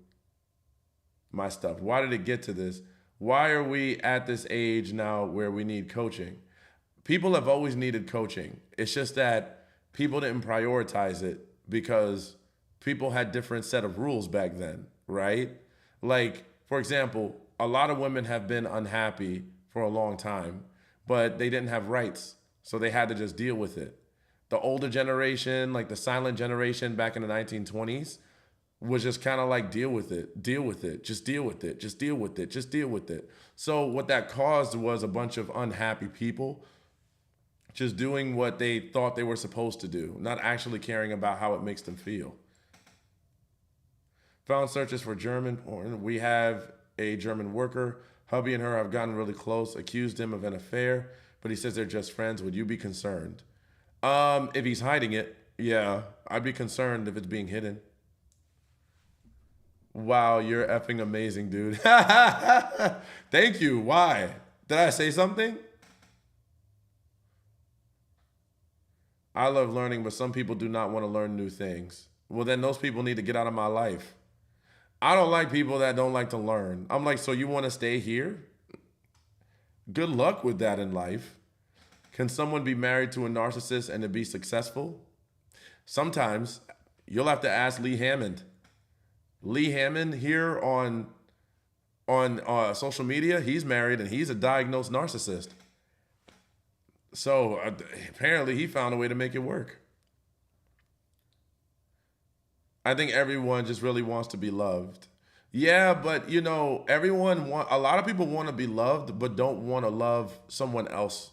my stuff. Why did it get to this? Why are we at this age now where we need coaching? People have always needed coaching. It's just that people didn't prioritize it because people had different set of rules back then, right? Like, for example, a lot of women have been unhappy for a long time, but they didn't have rights. So they had to just deal with it. The older generation, like the silent generation back in the 1920s, was just kind of like deal with it, deal with it, just deal with it, just deal with it, just deal with it. So what that caused was a bunch of unhappy people just doing what they thought they were supposed to do, not actually caring about how it makes them feel. Found searches for German porn. We have a German worker. Hubby and her have gotten really close, accused him of an affair, but he says they're just friends. Would you be concerned? If he's hiding it, yeah, I'd be concerned if it's being hidden. Wow, you're effing amazing, dude. Thank you. Why? Did I say something? I love learning, but some people do not want to learn new things. Well, then those people need to get out of my life. I don't like people that don't like to learn. I'm like, so you want to stay here? Good luck with that in life. Can someone be married to a narcissist and to be successful? Sometimes. You'll have to ask Lee Hammond. Lee Hammond here on social media, he's married and he's a diagnosed narcissist. So apparently he found a way to make it work. I think everyone just really wants to be loved. Yeah, but a lot of people want to be loved, but don't want to love someone else.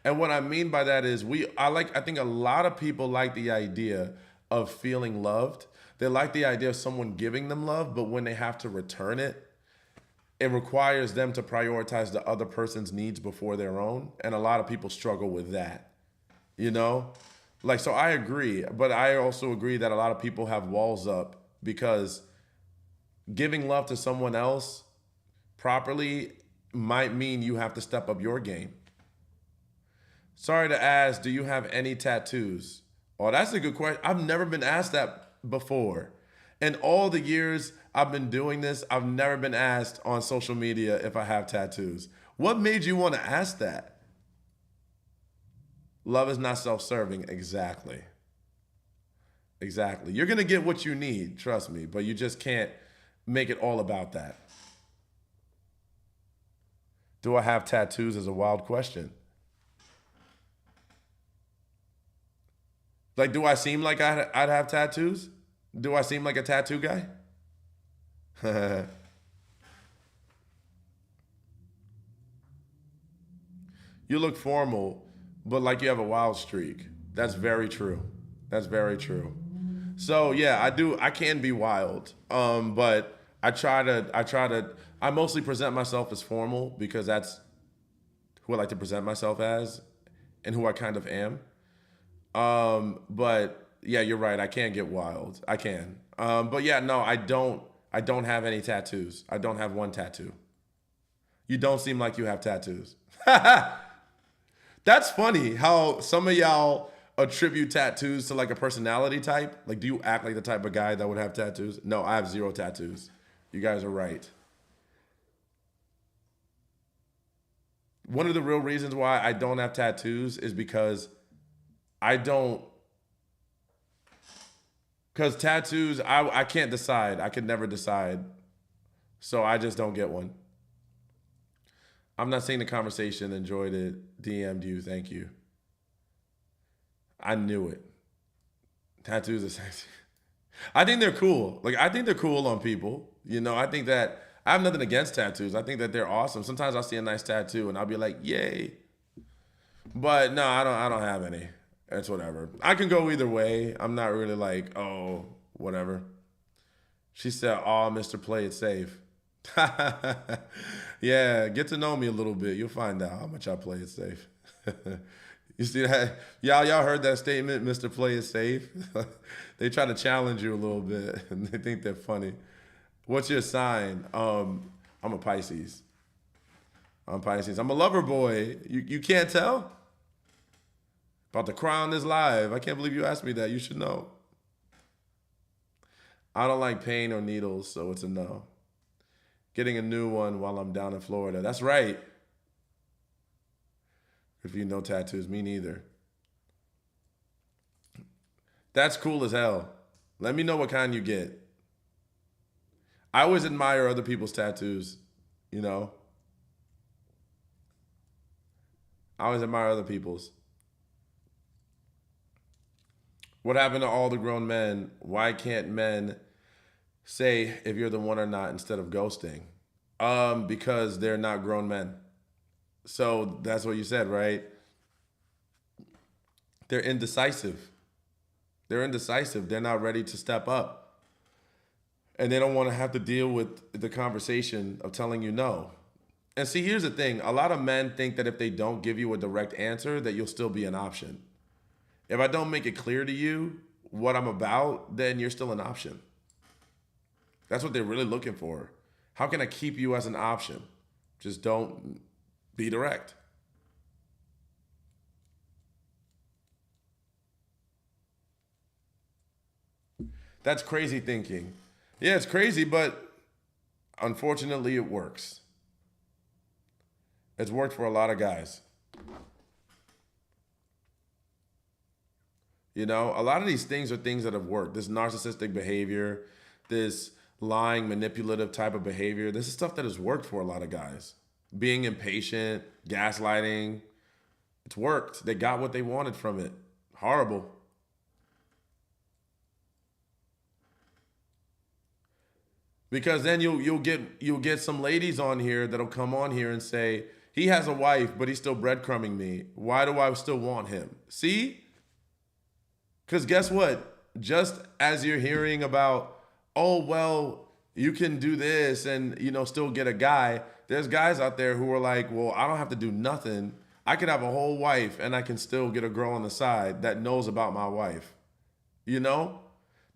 And what I mean by that is I think a lot of people like the idea of feeling loved. They like the idea of someone giving them love, but when they have to return it, it requires them to prioritize the other person's needs before their own. And a lot of people struggle with that, you know? Like, so I agree, but I also agree that a lot of people have walls up because giving love to someone else properly might mean you have to step up your game. Sorry to ask, do you have any tattoos? Oh, that's a good question. I've never been asked that before. In all the years I've been doing this, I've never been asked on social media if I have tattoos. What made you want to ask that? Love is not self-serving. Exactly. Exactly. You're going to get what you need, trust me, but you just can't make it all about that. Do I have tattoos is a wild question. Like, do I seem like I'd have tattoos? Do I seem like a tattoo guy? You look formal, but like you have a wild streak. That's very true. That's very true. So yeah, I do. I can be wild, but I mostly present myself as formal because that's who I like to present myself as, and who I kind of am. But yeah, you're right. I can get wild. I can. But yeah, no, I don't. I don't have any tattoos. I don't have one tattoo. You don't seem like you have tattoos. That's funny how some of y'all attribute tattoos to like a personality type. Like, do you act like the type of guy that would have tattoos? No, I have zero tattoos. You guys are right. One of the real reasons why I don't have tattoos is because I don't, because tattoos, I can't decide. I could never decide. So I just don't get one. I'm not seeing the conversation. Enjoyed it. DM'd you. Thank you. I knew it. Tattoos are sexy. I think they're cool. Like, I think they're cool on people. You know, I think that I have nothing against tattoos. I think that they're awesome. Sometimes I'll see a nice tattoo and I'll be like, yay. But no, I don't have any. It's whatever. I can go either way. I'm not really like, oh, whatever. She said, oh, Mr. Play It Safe. Yeah, get to know me a little bit. You'll find out how much I play it safe. You see that? Y'all heard that statement, Mr. Play It Safe? They try to challenge you a little bit and they think they're funny. What's your sign? I'm a Pisces. I'm Pisces. I'm a lover boy. You can't tell? About to cry on this live. I can't believe you asked me that. You should know. I don't like pain or needles, so it's a no. Getting a new one while I'm down in Florida. That's right. If you no tattoos, me neither. That's cool as hell. Let me know what kind you get. I always admire other people's tattoos, you know? I always admire other people's. What happened to all the grown men? Why can't men say if you're the one or not instead of ghosting? Because they're not grown men. So that's what you said, right? They're indecisive. They're indecisive. They're not ready to step up. And they don't want to have to deal with the conversation of telling you no. And see, here's the thing. A lot of men think that if they don't give you a direct answer, that you'll still be an option. If I don't make it clear to you what I'm about, then you're still an option. That's what they're really looking for. How can I keep you as an option? Just don't be direct. That's crazy thinking. Yeah, it's crazy, but unfortunately it works. It's worked for a lot of guys. You know, a lot of these things are things that have worked. This narcissistic behavior, this lying, manipulative type of behavior, this is stuff that has worked for a lot of guys. Being impatient, gaslighting, it's worked. They got what they wanted from it. Horrible. Because then you'll get some ladies on here that'll come on here and say, he has a wife, but he's still breadcrumbing me. Why do I still want him? See? Because guess what? Just as you're hearing about, oh, well, you can do this and, still get a guy, there's guys out there who are like, well, I don't have to do nothing. I could have a whole wife and I can still get a girl on the side that knows about my wife. You know?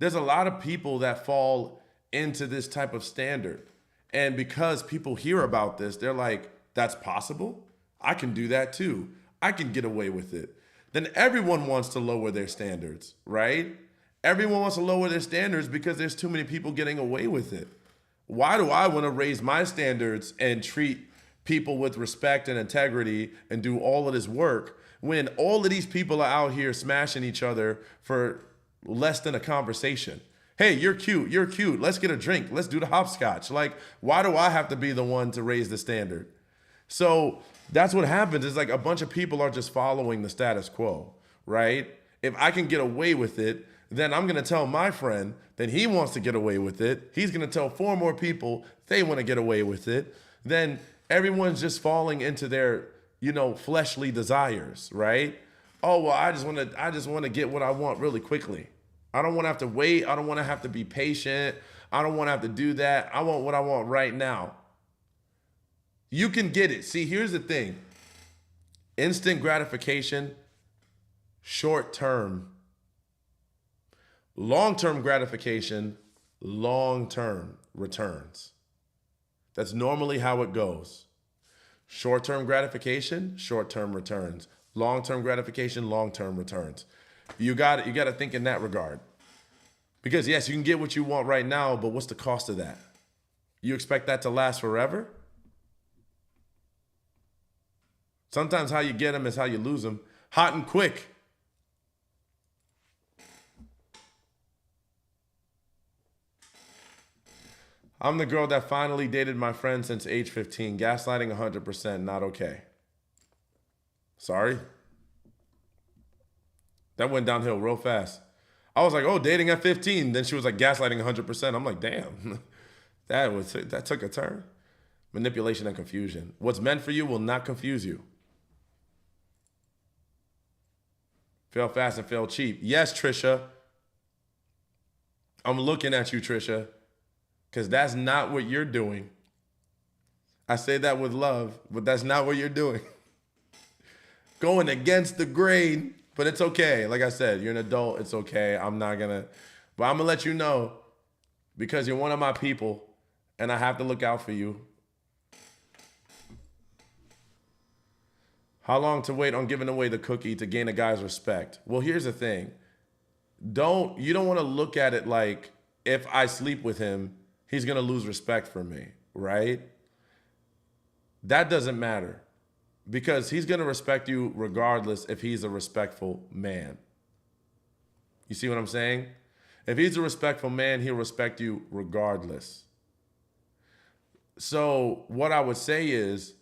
There's a lot of people that fall into this type of standard. And because people hear about this, they're like, that's possible? I can do that too. I can get away with it. Then everyone wants to lower their standards, right? Everyone wants to lower their standards because there's too many people getting away with it. Why do I want to raise my standards and treat people with respect and integrity and do all of this work when all of these people are out here smashing each other for less than a conversation? Hey, you're cute. You're cute. Let's get a drink. Let's do the hopscotch. Like, why do I have to be the one to raise the standard? So that's what happens is like a bunch of people are just following the status quo, right? If I can get away with it, then I'm going to tell my friend that he wants to get away with it. He's going to tell 4 more people they want to get away with it. Then everyone's just falling into their, fleshly desires, right? Oh, well, I just want to get what I want really quickly. I don't want to have to wait. I don't want to have to be patient. I don't want to have to do that. I want what I want right now. You can get it. See, here's the thing. Instant gratification, short term. Long term gratification, long term returns. That's normally how it goes. Short term gratification, short term returns. Long term gratification, long term returns. You got to think in that regard. Because yes, you can get what you want right now, but what's the cost of that? You expect that to last forever? Sometimes how you get them is how you lose them. Hot and quick. I'm the girl that finally dated my friend since age 15. Gaslighting 100%, not okay. Sorry. That went downhill real fast. I was like, oh, dating at 15. Then she was like, gaslighting 100%. I'm like, damn, that took a turn. Manipulation and confusion. What's meant for you will not confuse you. Fail fast and fail cheap. Yes, Trisha. I'm looking at you, Trisha, because that's not what you're doing. I say that with love, but that's not what you're doing. Going against the grain. But it's okay. Like I said, you're an adult. It's okay. But I'm going to let you know because you're one of my people and I have to look out for you. How long to wait on giving away the cookie to gain a guy's respect? Well, here's the thing. You don't want to look at it like if I sleep with him, he's going to lose respect for me, right? That doesn't matter. Because he's going to respect you regardless if he's a respectful man. You see what I'm saying? If he's a respectful man, he'll respect you regardless. So what I would say is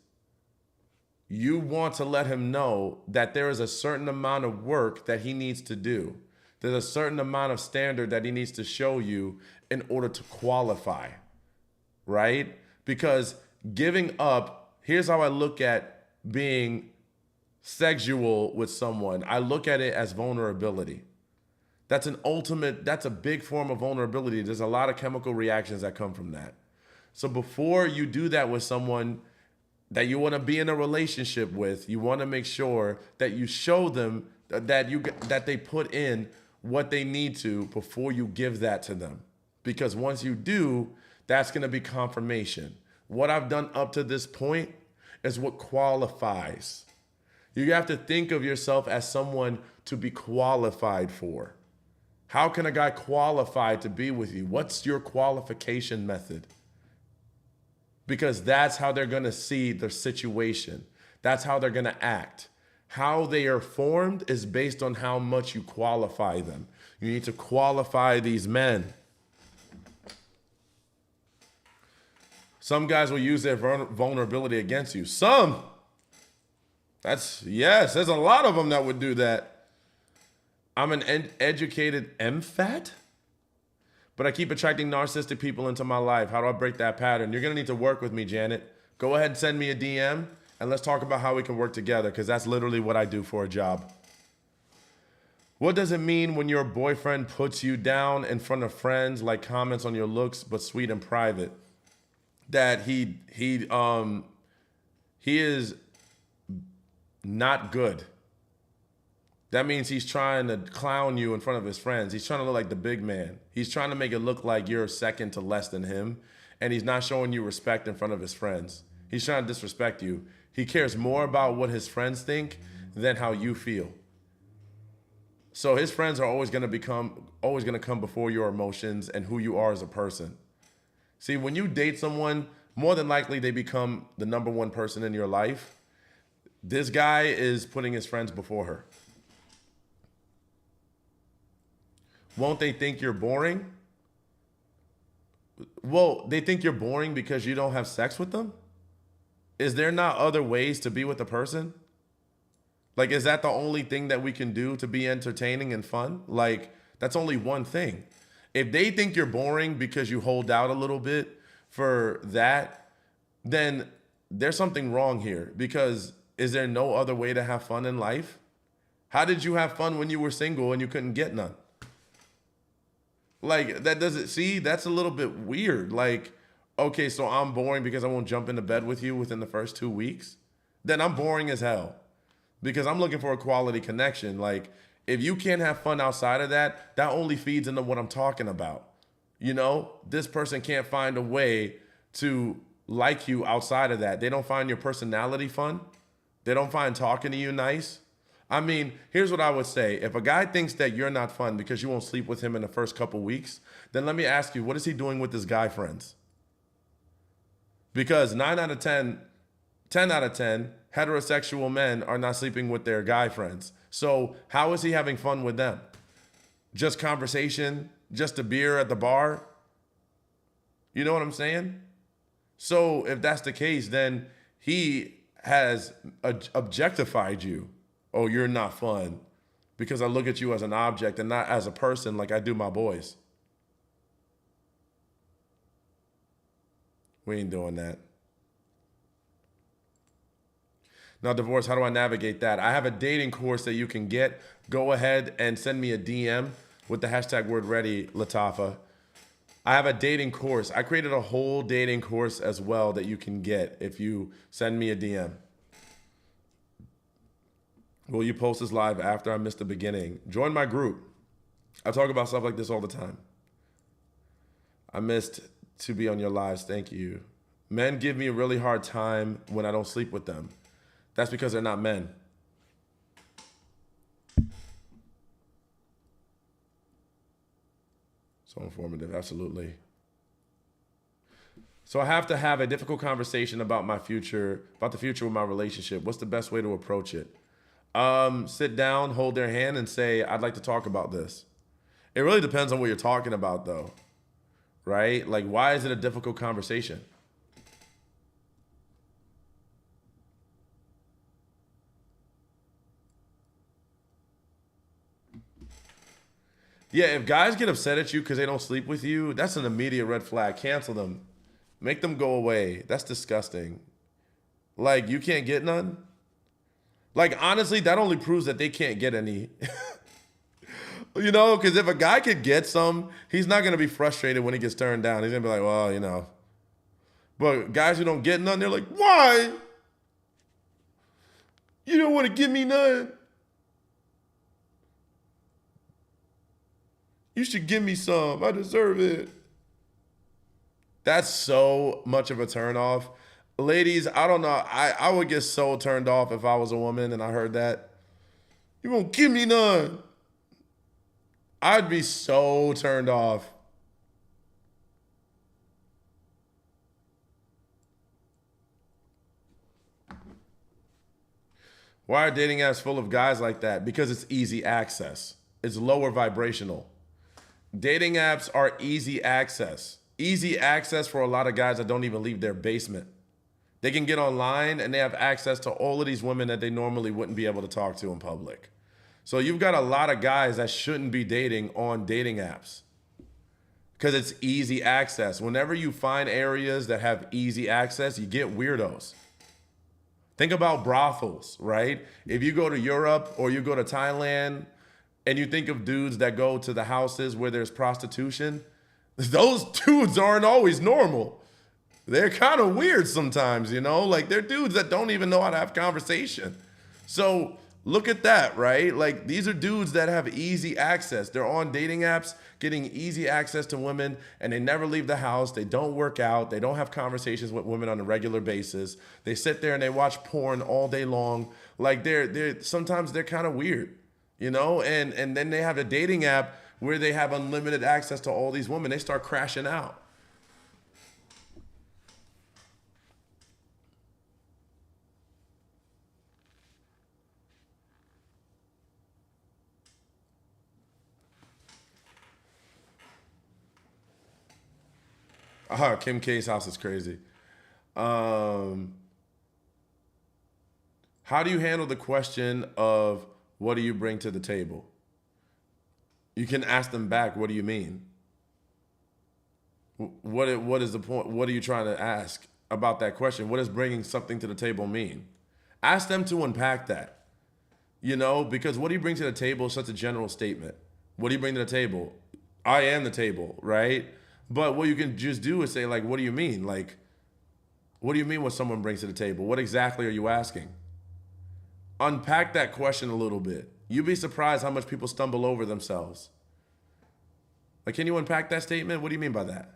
you want to let him know that there is a certain amount of work that he needs to do. There's a certain amount of standard that he needs to show you in order to qualify, right? Because giving up, here's how I look at being sexual with someone. I look at it as vulnerability. That's a big form of vulnerability. There's a lot of chemical reactions that come from that. So before you do that with someone that you want to be in a relationship with, you want to make sure that you show them that they put in what they need to before you give that to them. Because once you do, that's going to be confirmation. What I've done up to this point is what qualifies. You have to think of yourself as someone to be qualified for. How can a guy qualify to be with you? What's your qualification method? Because that's how they're going to see their situation. That's how they're going to act. How they are formed is based on how much you qualify them. You need to qualify these men. Some guys will use their vulnerability against you. Some. Yes, there's a lot of them that would do that. I'm an educated empath, but I keep attracting narcissistic people into my life. How do I break that pattern? You're going to need to work with me, Janet. Go ahead and send me a DM, and let's talk about how we can work together, because that's literally what I do for a job. What does it mean when your boyfriend puts you down in front of friends, like comments on your looks, but sweet in private? That he is not good. That means he's trying to clown you in front of his friends. He's trying to look like the big man. He's trying to make it look like you're second to less than him, and he's not showing you respect in front of his friends. He's trying to disrespect you. He cares more about what his friends think than how you feel. So his friends are always going to come before your emotions and who you are as a person. See, when you date someone, more than likely they become the number one person in your life. This guy is putting his friends before her. Won't they think you're boring? Well, they think you're boring because you don't have sex with them? Is there not other ways to be with a person? Like, is that the only thing that we can do to be entertaining and fun? Like, that's only one thing. If they think you're boring because you hold out a little bit for that, then there's something wrong here. Because is there no other way to have fun in life? How did you have fun when you were single and you couldn't get none? Like, that doesn't, see, that's a little bit weird. Like, okay, so I'm boring because I won't jump into bed with you within the first 2 weeks? Then I'm boring as hell. because I'm looking for a quality connection. Like, if you can't have fun outside of that, that only feeds into what I'm talking about. You know, this person can't find a way to like you outside of that. They don't find your personality fun. They don't find talking to you nice. I mean, here's what I would say. If a guy thinks that you're not fun because you won't sleep with him in the first couple weeks, then let me ask you, what is he doing with his guy friends? Because 9 out of 10, 10 out of 10 heterosexual men are not sleeping with their guy friends. So how is he having fun with them? Just conversation? Just a beer at the bar? You know what I'm saying? So if that's the case, then he has objectified you. Oh, you're not fun because I look at you as an object and not as a person like I do my boys. We ain't doing that. Now, divorce, how do I navigate that? I have a dating course that you can get. Go ahead and send me a DM with the hashtag word ready, Latafa. I have a dating course. I created a whole dating course as well that you can get if you send me a DM. Will you post this live after I missed the beginning? Join my group. I talk about stuff like this all the time. I missed to be on your lives. Thank you. Men give me a really hard time when I don't sleep with them. That's because they're not men. So informative, absolutely. So I have to have a difficult conversation about my future, about the future of my relationship. What's the best way to approach it? Sit down, hold their hand, and say, I'd like to talk about this. It really depends on what you're talking about, though, right? Like, why is it a difficult conversation? Yeah, if guys get upset at you because they don't sleep with you, that's an immediate red flag. Cancel them. Make them go away. That's disgusting. Like, you can't get none? Like, honestly, that only proves that they can't get any. You know, because if a guy could get some, he's not going to be frustrated when he gets turned down. He's going to be like, well, you know. But guys who don't get none, they're like, why? You don't want to give me none. You should give me some. I deserve it. That's so much of a turnoff. Ladies, I don't know. I would get so turned off if I was a woman and I heard that. You won't give me none. I'd be so turned off. Why are dating apps full of guys like that? Because it's easy access. It's lower vibrational. Dating apps are easy access. Easy access for a lot of guys that don't even leave their basement. They can get online and they have access to all of these women that they normally wouldn't be able to talk to in public. So you've got a lot of guys that shouldn't be dating on dating apps because it's easy access. Whenever you find areas that have easy access, you get weirdos. Think about brothels, right? If you go to Europe or you go to Thailand and you think of dudes that go to the houses where there's prostitution, those dudes aren't always normal. They're kind of weird sometimes, you know? Like, they're dudes that don't even know how to have conversation. So look at that, right? Like, these are dudes that have easy access. They're on dating apps getting easy access to women, and they never leave the house. They don't work out. They don't have conversations with women on a regular basis. They sit there and they watch porn all day long. Like, they're sometimes they're kind of weird, you know? And then they have a dating app where they have unlimited access to all these women. They start crashing out. Kim K's house is crazy. How do you handle the question of what do you bring to the table? You can ask them back, what do you mean? What is the point? What are you trying to ask about that question? What does bringing something to the table mean? Ask them to unpack that. You know, because what do you bring to the table is such a general statement. What do you bring to the table? I am the table, right? But what you can just do is say, like, what do you mean? Like, what do you mean what someone brings to the table? What exactly are you asking? Unpack that question a little bit. You'd be surprised how much people stumble over themselves. Like, can you unpack that statement? What do you mean by that?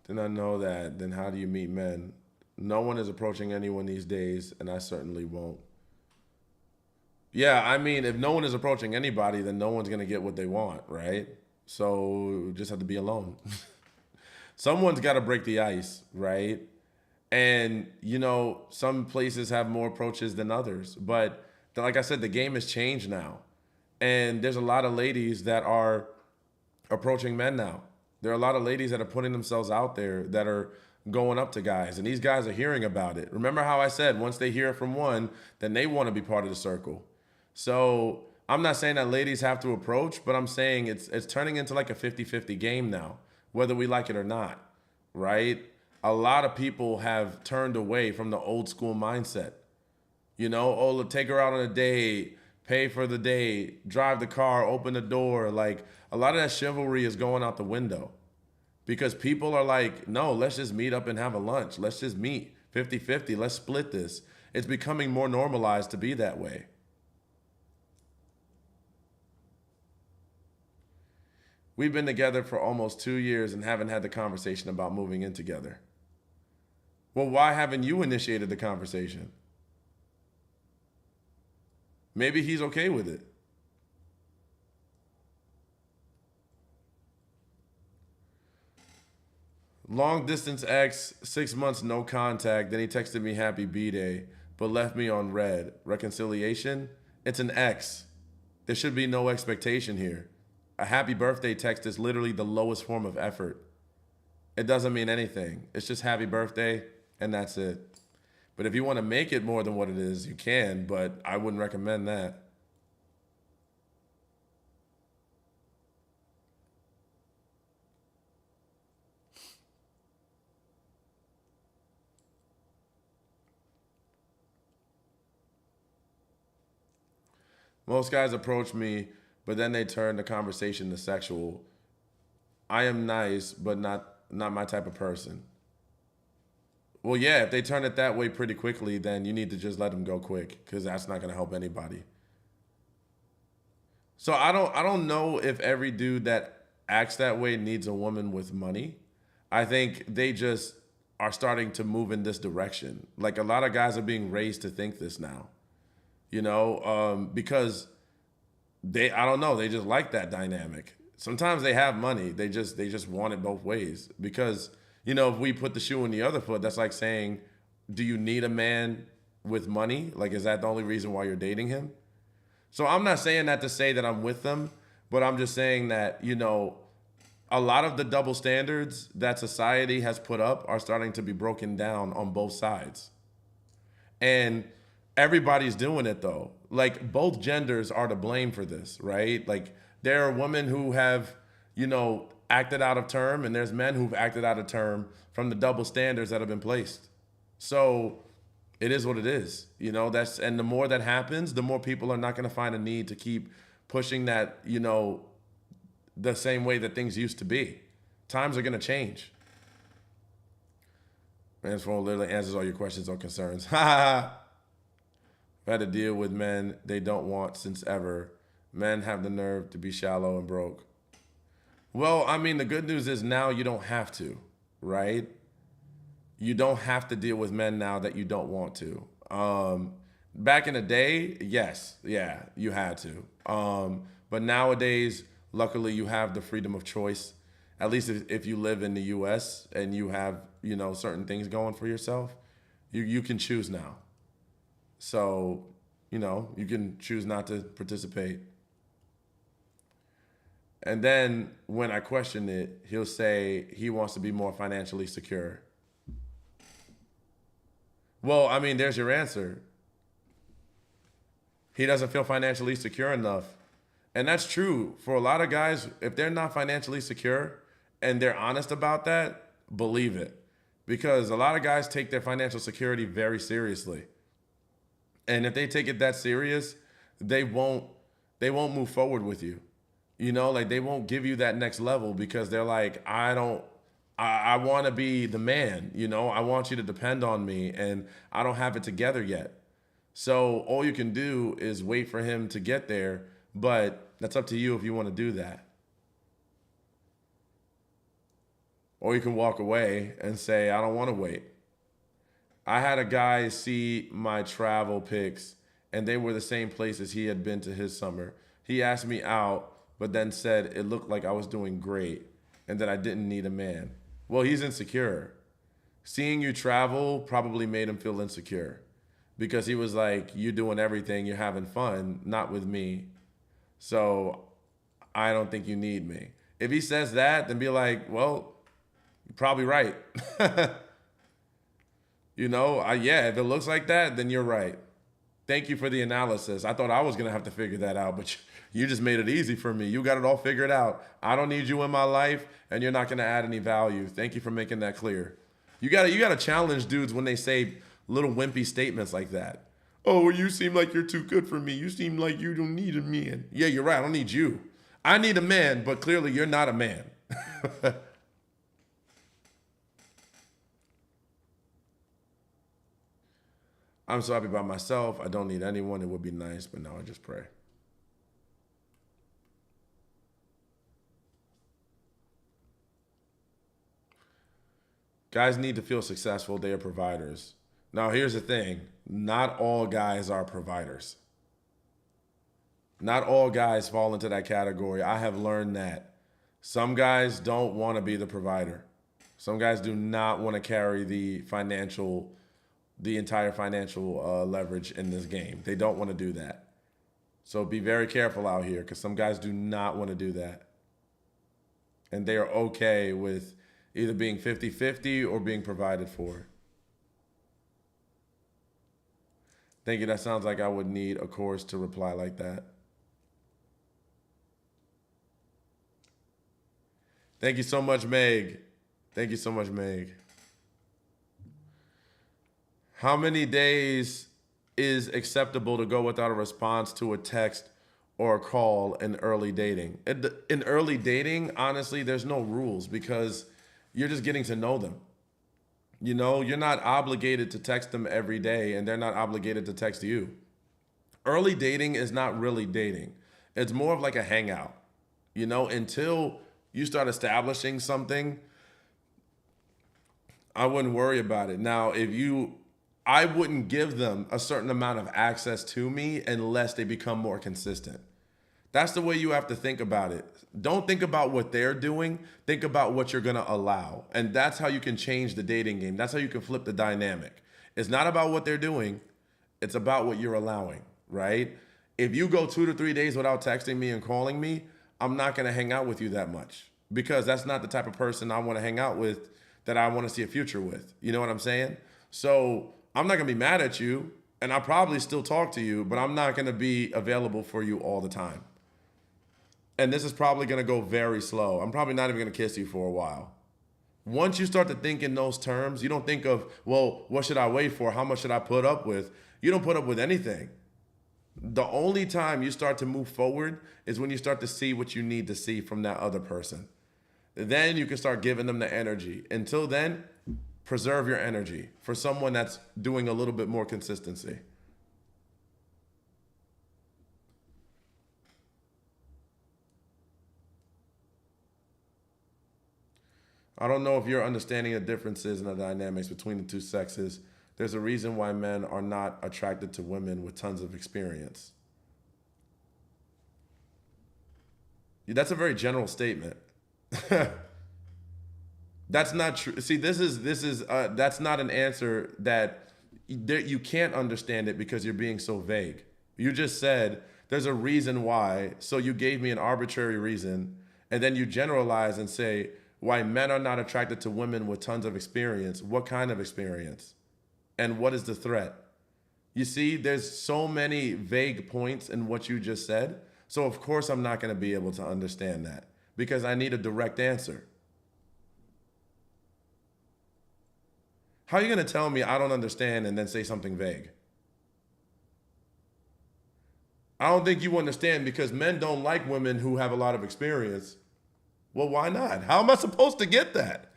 Did not know that. Then how do you meet men? No one is approaching anyone these days, and I certainly won't. Yeah, I mean, if no one is approaching anybody, then no one's gonna get what they want, right? So just have to be alone. Someone's got to break the ice, right? And some places have more approaches than others, but like I said, the game has changed now, and there's a lot of ladies that are approaching men now. There are a lot of ladies that are putting themselves out there that are going up to guys, and these guys are hearing about it. Remember how I said once they hear it from one, then they want to be part of the circle. So I'm not saying that ladies have to approach, but I'm saying it's turning into like a 50-50 game now, whether we like it or not, right? A lot of people have turned away from the old school mindset. Oh, take her out on a date, pay for the date, drive the car, open the door. Like a lot of that chivalry is going out the window because people are like, no, let's just meet up and have a lunch. Let's just meet 50-50. Let's split this. It's becoming more normalized to be that way. We've been together for almost 2 years and haven't had the conversation about moving in together. Well, why haven't you initiated the conversation? Maybe he's okay with it. Long distance ex, 6 months no contact. Then he texted me happy B day, but left me on red. Reconciliation? It's an ex. There should be no expectation here. A happy birthday text is literally the lowest form of effort. It doesn't mean anything. It's just happy birthday, and that's it. But if you want to make it more than what it is, you can, but I wouldn't recommend that. Most guys approach me, but then they turn the conversation to sexual. I am nice, but not my type of person. Well, yeah, if they turn it that way pretty quickly, then you need to just let them go quick because that's not going to help anybody. So I don't know if every dude that acts that way needs a woman with money. I think they just are starting to move in this direction. Like a lot of guys are being raised to think this now, because I don't know, they just like that dynamic. Sometimes they have money, they just want it both ways because if we put the shoe in the other foot, that's like saying, do you need a man with money? Like, is that the only reason why you're dating him? So I'm not saying that to say that I'm with them, but I'm just saying that, a lot of the double standards that society has put up are starting to be broken down on both sides. And everybody's doing it though. Like both genders are to blame for this, right? Like there are women who have, acted out of term, and there's men who've acted out of term from the double standards that have been placed. So it is what it is. And the more that happens, the more people are not going to find a need to keep pushing that, the same way that things used to be. Times are going to change. Man's phone literally answers all your questions or concerns. I've had to deal with men they don't want since ever. Men have the nerve to be shallow and broke. Well, I mean, the good news is now you don't have to, right? You don't have to deal with men now that you don't want to. Back in the day, yes, yeah, you had to. But nowadays, luckily, you have the freedom of choice. At least if you live in the U.S. and you have, certain things going for yourself, you can choose now. So, you can choose not to participate. And then when I question it, he'll say he wants to be more financially secure. Well, I mean, there's your answer. He doesn't feel financially secure enough. And that's true. For a lot of guys, if they're not financially secure and they're honest about that, believe it. Because a lot of guys take their financial security very seriously. And if they take it that serious, they won't they won't move forward with you. You know, like they won't give you that next level because they're like, I don't I want to be the man, you know, I want you to depend on me and I don't have it together yet. So all you can do is wait for him to get there, but that's up to you if you want to do that. Or you can walk away and say, I don't want to wait. I had a guy see my travel pics, and they were the same places he had been to his summer. He asked me out, but then said it looked like I was doing great and that I didn't need a man. Well, he's insecure. Seeing you travel probably made him feel insecure because he was like, you're doing everything, you're having fun, not with me. So I don't think you need me. If he says that, then be like, well, you're probably right. You know, yeah, if it looks like that, then you're right. Thank you for the analysis. I thought I was going to have to figure that out, but you just made it easy for me. You got it all figured out. I don't need you in my life, and you're not going to add any value. Thank you for making that clear. You got to challenge dudes when they say little wimpy statements like that. Oh, well, you seem like you're too good for me. You seem like you don't need a man. Yeah, you're right. I don't need you. I need a man, but clearly you're not a man. I'm so happy by myself. I don't need anyone. It would be nice, but now I just pray. Guys need to feel successful. They are providers. Now, here's the thing, not all guys are providers. Not all guys fall into that category. I have learned that. Some guys don't want to be the provider. Some guys do not want to carry the entire financial leverage in this game. They don't want to do that. So be very careful out here because some guys do not want to do that. And they are okay with either being 50-50 or being provided for. Thank you. That sounds like I would need a course to reply like that. Thank you so much, Meg. Thank you so much, Meg. How many days is acceptable to go without a response to a text or a call in early dating? In early dating, honestly, there's no rules because you're just getting to know them. You know, you're not obligated to text them every day and they're not obligated to text you. Early dating is not really dating. It's more of like a hangout. You know, until you start establishing something, I wouldn't worry about it. Now, I wouldn't give them a certain amount of access to me unless they become more consistent. That's the way you have to think about it. Don't think about what they're doing. Think about what you're going to allow. And that's how you can change the dating game. That's how you can flip the dynamic. It's not about what they're doing. It's about what you're allowing, right? If you go 2 to 3 days without texting me and calling me, I'm not going to hang out with you that much because that's not the type of person I want to hang out with that I want to see a future with. You know what I'm saying? So I'm not going to be mad at you and I'll probably still talk to you, but I'm not going to be available for you all the time. And this is probably going to go very slow. I'm probably not even going to kiss you for a while. Once you start to think in those terms, you don't think of, well, what should I wait for? How much should I put up with? You don't put up with anything. The only time you start to move forward is when you start to see what you need to see from that other person. Then you can start giving them the energy. Until then, preserve your energy for someone that's doing a little bit more consistency. I don't know if you're understanding the differences in the dynamics between the two sexes. There's a reason why men are not attracted to women with tons of experience. That's a very general statement. That's not true. See, that's not an answer that you can't understand it because you're being so vague. You just said there's a reason why, so you gave me an arbitrary reason, and then you generalize and say why men are not attracted to women with tons of experience. What kind of experience? And what is the threat? You see, there's so many vague points in what you just said. So of course I'm not going to be able to understand that because I need a direct answer. How are you going to tell me I don't understand and then say something vague? I don't think you understand because men don't like women who have a lot of experience. Well, why not? How am I supposed to get that?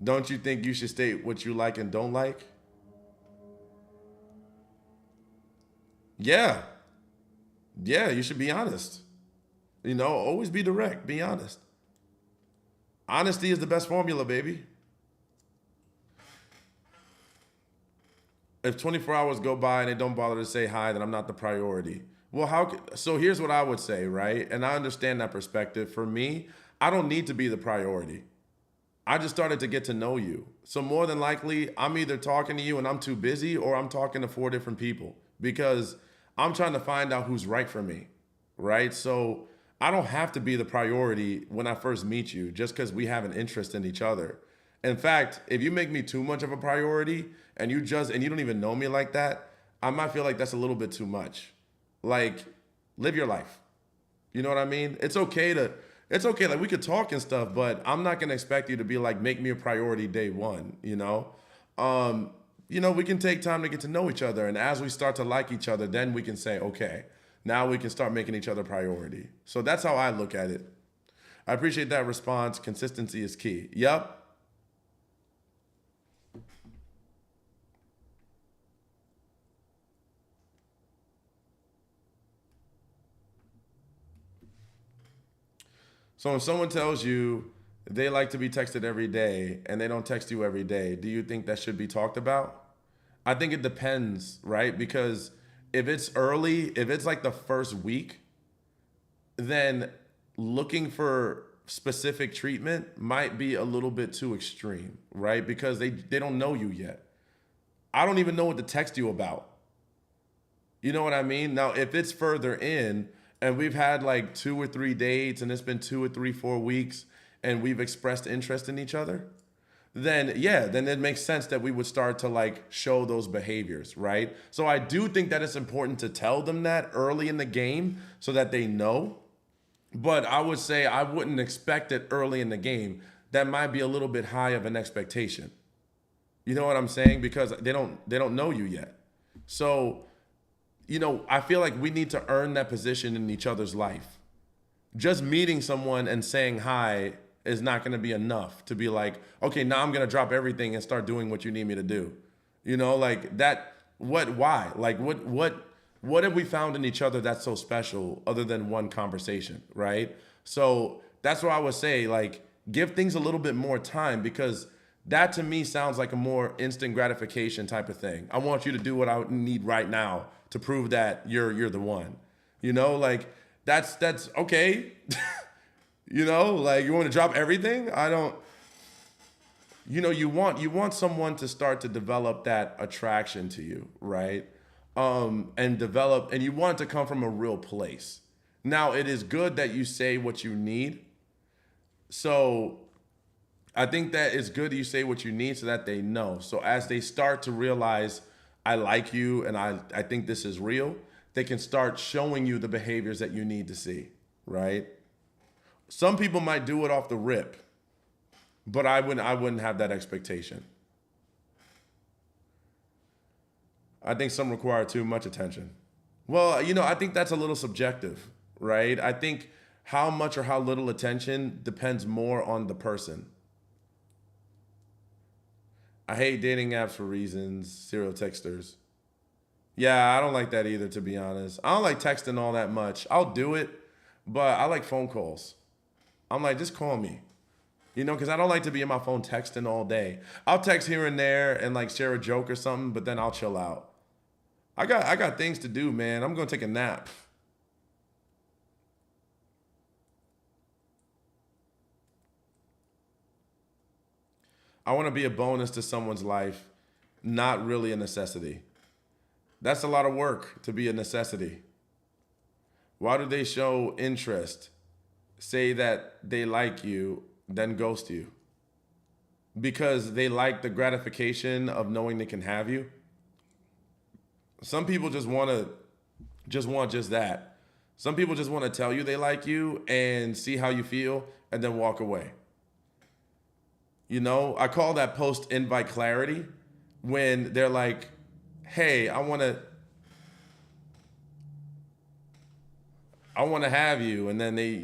Don't you think you should state what you like and don't like? Yeah. Yeah, you should be honest. Always be direct, be honest. Honesty is the best formula, baby. If 24 hours go by and they don't bother to say hi, then I'm not the priority. Well, so here's what I would say, right? And I understand that perspective. For me, I don't need to be the priority. I just started to get to know you. So more than likely, I'm either talking to you and I'm too busy or I'm talking to four different people because I'm trying to find out who's right for me, right? So I don't have to be the priority when I first meet you just because we have an interest in each other. In fact, if you make me too much of a priority and you don't even know me like that, I might feel like that's a little bit too much. Like, live your life. You know what I mean? It's okay. Like we could talk and stuff, but I'm not gonna expect you to be like, make me a priority day one. Um, we can take time to get to know each other. And as we start to like each other, then we can say, okay, now we can start making each other priority. So that's how I look at it. I appreciate that response. Consistency is key. Yep. So when someone tells you they like to be texted every day and they don't text you every day, do you think that should be talked about? I think it depends, right? Because if it's early, if it's like the first week, then looking for specific treatment might be a little bit too extreme, right? Because they don't know you yet. I don't even know what to text you about. You know what I mean? Now, if it's further in and we've had like 2 or 3 dates and it's been 2 or 3, 4 weeks and we've expressed interest in each other, then yeah, then it makes sense that we would start to like show those behaviors, right? So I do think that it's important to tell them that early in the game so that they know. But I would say I wouldn't expect it early in the game. That might be a little bit high of an expectation. You know what I'm saying? Because they don't know you yet. So I feel like we need to earn that position in each other's life. Just meeting someone and saying hi is not going to be enough to be like, okay, now I'm going to drop everything and start doing what you need me to do. Like that. Why? Like, what have we found in each other that's so special other than one conversation, right? So that's what I would say, like, give things a little bit more time because that to me sounds like a more instant gratification type of thing. I want you to do what I need right now to prove that you're the one. Like that's okay. Like you want to drop everything? I don't. You want someone to start to develop that attraction to you, right? And you want it to come from a real place. Now, it is good that you say what you need. So I think that it's good that you say what you need so that they know. So as they start to realize, I like you and I think this is real, they can start showing you the behaviors that you need to see, right? Some people might do it off the rip, but I wouldn't have that expectation. I think some require too much attention. Well, I think that's a little subjective, right? I think how much or how little attention depends more on the person. I hate dating apps for reasons, serial texters. Yeah, I don't like that either, to be honest. I don't like texting all that much. I'll do it, but I like phone calls. I'm like, just call me. Because I don't like to be in my phone texting all day. I'll text here and there and like share a joke or something, but then I'll chill out. I got things to do, man. I'm gonna take a nap. I want to be a bonus to someone's life, not really a necessity. That's a lot of work to be a necessity. Why do they show interest, say that they like you, then ghost you? Because they like the gratification of knowing they can have you. Some people just want that. Some people just want to tell you they like you and see how you feel and then walk away. I call that post invite clarity. when they're like, hey, I want to have you, and then they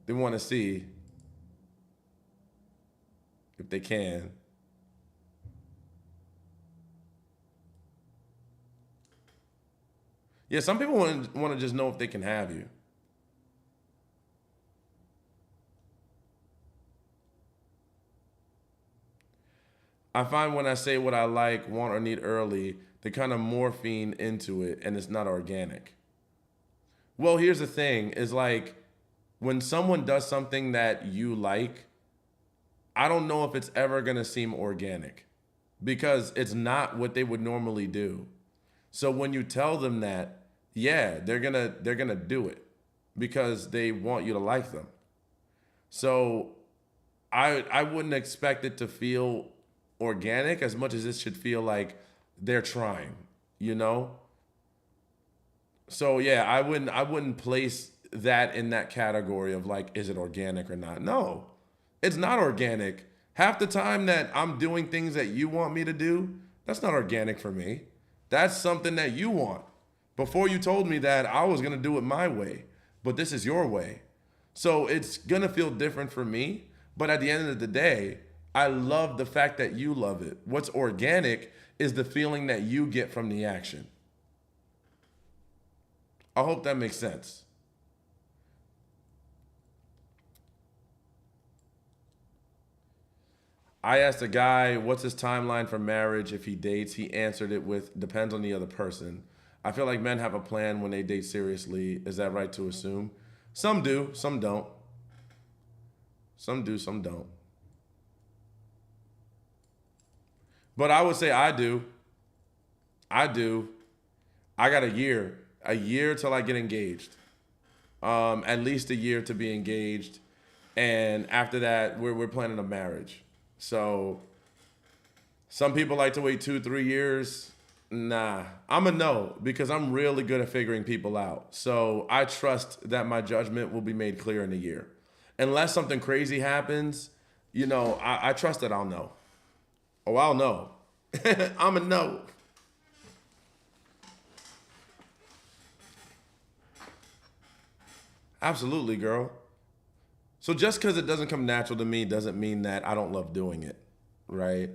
want to see if they can. Yeah, some people want to just know if they can have you. I find when I say what I like, want, or need early, they kind of morphine into it, and it's not organic. Well, here's the thing: is like when someone does something that you like, I don't know if it's ever gonna seem organic because it's not what they would normally do. So when you tell them that, yeah, they're gonna do it because they want you to like them. So I wouldn't expect it to feel organic as much as it should feel like they're trying, you know? So yeah, I wouldn't place that in that category of like, is it organic or not? No, it's not organic. Half the time that I'm doing things that you want me to do, that's not organic for me. That's something that you want. Before you told me that I was gonna do it my way, but this is your way. So it's gonna feel different for me. But at the end of the day, I love the fact that you love it. What's organic is the feeling that you get from the action. I hope that makes sense. I asked a guy, what's his timeline for marriage if he dates? He answered it with, depends on the other person. I feel like men have a plan when they date seriously. Is that right to assume? Some do, some don't. Some do, some don't. But I would say I do. I do. I got a year till I get engaged. At least a year to be engaged, and after that, we're planning a marriage. So some people like to wait 2, 3 years. Nah, I'm a no because I'm really good at figuring people out. So I trust that my judgment will be made clear in a year, unless something crazy happens. I trust that I'll know. Oh, I'll know. I'm a no. Absolutely, girl. So just because it doesn't come natural to me doesn't mean that I don't love doing it, right?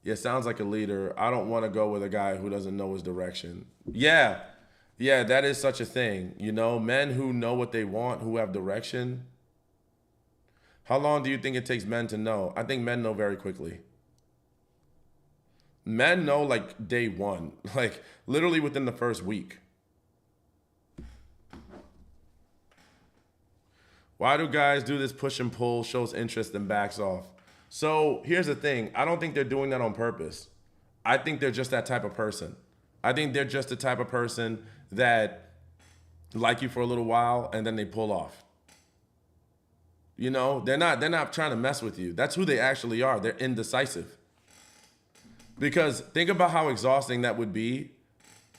Yeah, sounds like a leader. I don't want to go with a guy who doesn't know his direction. Yeah, yeah, that is such a thing. Men who know what they want, who have direction. How long do you think it takes men to know? I think men know very quickly. Men know like day one, like literally within the first week. Why do guys do this push and pull, shows interest, and backs off? So here's the thing. I don't think they're doing that on purpose. I think they're just that type of person. I think they're just the type of person that like you for a little while and then they pull off. They're not trying to mess with you. That's who they actually are. They're indecisive. Because think about how exhausting that would be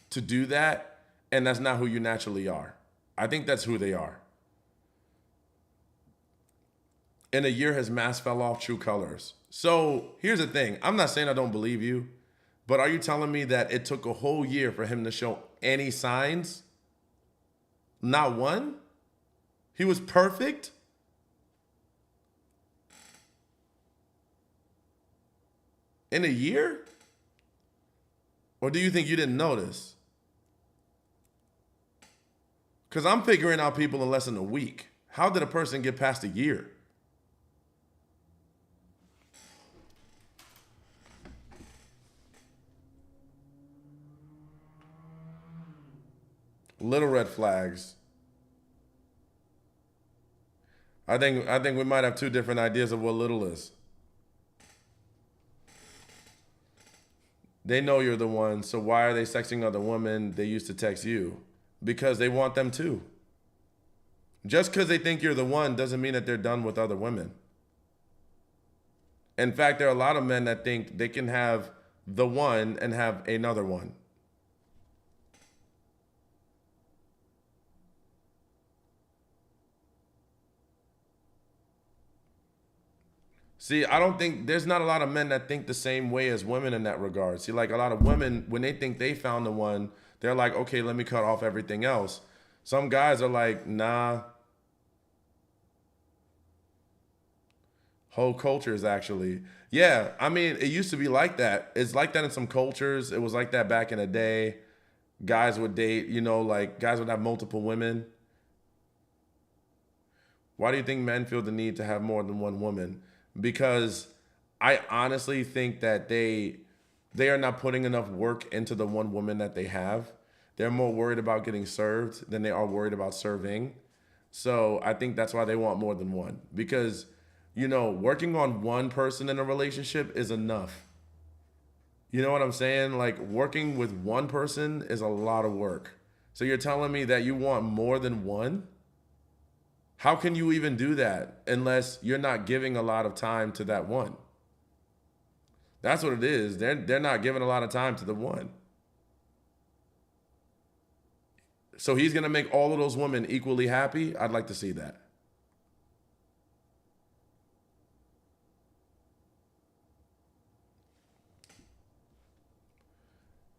to do that, and that's not who you naturally are. I think that's who they are. In a year, his mask fell off, true colors. So here's the thing. I'm not saying I don't believe you, but are you telling me that it took a whole year for him to show any signs? Not one? He was perfect? In a year? Or do you think you didn't notice? Because I'm figuring out people in less than a week. How did a person get past a year? Little red flags. I think we might have two different ideas of what little is. They know you're the one, so why are they sexting other women they used to text you? Because they want them too. Just because they think you're the one doesn't mean that they're done with other women. In fact, there are a lot of men that think they can have the one and have another one. See, I don't think there's not a lot of men that think the same way as women in that regard. See, like a lot of women, when they think they found the one, they're like, okay, let me cut off everything else. Some guys are like, nah, whole cultures actually. Yeah, I mean, it used to be like that. It's like that in some cultures. It was like that back in the day. Guys would date, like guys would have multiple women. Why do you think men feel the need to have more than one woman? Because I honestly think that they are not putting enough work into the one woman that they have. They're more worried about getting served than they are worried about serving. So I think that's why they want more than one. Because, working on one person in a relationship is enough. You know what I'm saying? Like working with one person is a lot of work. So you're telling me that you want more than one? How can you even do that unless you're not giving a lot of time to that one? That's what it is. They're not giving a lot of time to the one. So he's gonna make all of those women equally happy. I'd like to see that.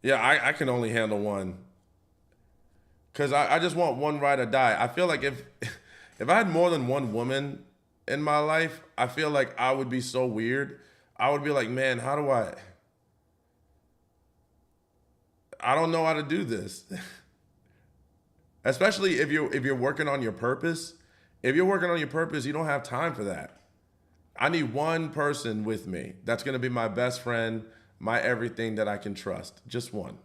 Yeah, I can only handle one. Cause I just want one ride or die. I feel like if I had more than one woman in my life, I feel like I would be so weird. I would be like, man, how do I don't know how to do this. Especially if you're working on your purpose. If you're working on your purpose, you don't have time for that. I need one person with me that's gonna be my best friend, my everything that I can trust. Just one.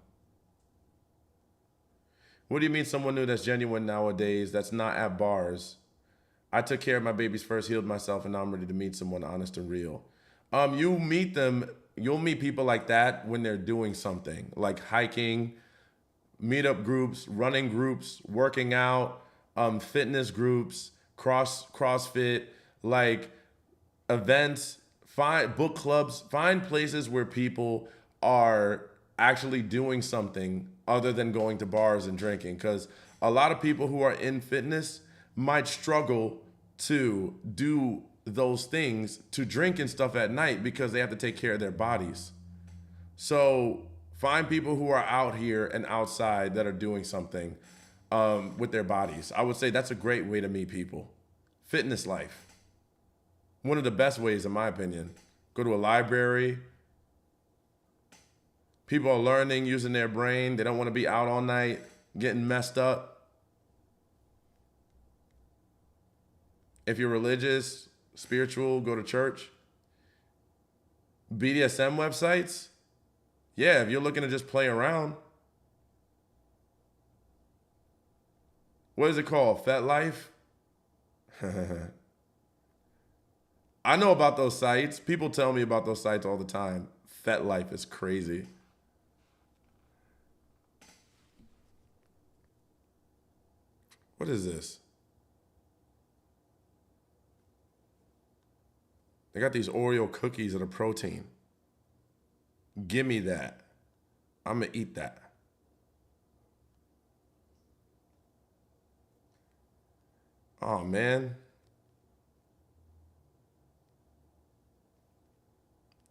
What do you mean someone new that's genuine nowadays, that's not at bars? I took care of my babies first, healed myself, and now I'm ready to meet someone honest and real. You'll meet people like that when they're doing something, like hiking, meetup groups, running groups, working out, fitness groups, CrossFit, like events, find book clubs, find places where people are actually doing something other than going to bars and drinking. Because a lot of people who are in fitness might struggle to do those things, to drink and stuff at night because they have to take care of their bodies. So find people who are out here and outside that are doing something with their bodies. I would say that's a great way to meet people. Fitness life. One of the best ways, in my opinion. Go to a library. People are learning, using their brain. They don't want to be out all night, getting messed up. If you're religious, spiritual, go to church. BDSM websites. Yeah, if you're looking to just play around. What is it called? Fet Life? I know about those sites. People tell me about those sites all the time. Fet Life is crazy. What is this? They got these Oreo cookies that are protein. Give me that. I'm going to eat that. Oh, man.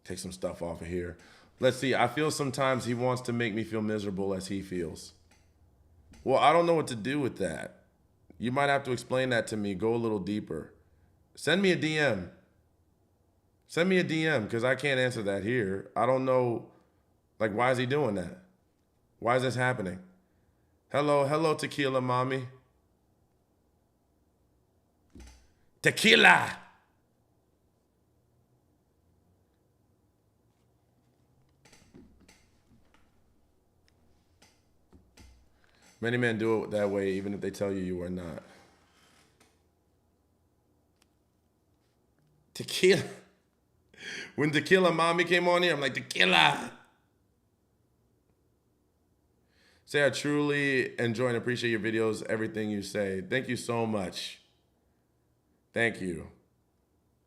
Take some stuff off of here. Let's see. I feel sometimes he wants to make me feel miserable as he feels. Well, I don't know what to do with that. You might have to explain that to me. Go a little deeper. Send me a DM. Send me a DM because I can't answer that here. I don't know. Like, why is he doing that? Why is this happening? Hello, tequila mommy. Tequila. Many men do it that way, even if they tell you you are not. Tequila. When Tequila Mommy came on here, I'm like, Tequila. Say, I truly enjoy and appreciate your videos, everything you say. Thank you so much. Thank you.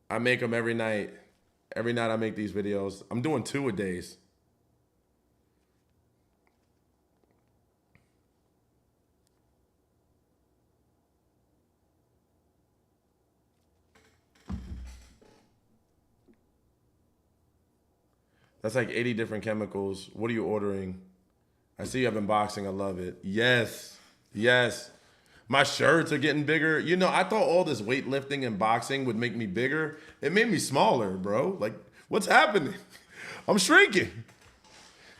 I make them every night. Every night I make these videos. I'm doing 2 a days. That's like 80 different chemicals. What are you ordering? I see you have unboxing. I love it. Yes. Yes. My shirts are getting bigger. You know, I thought all this weightlifting and boxing would make me bigger. It made me smaller, bro. Like, what's happening? I'm shrinking.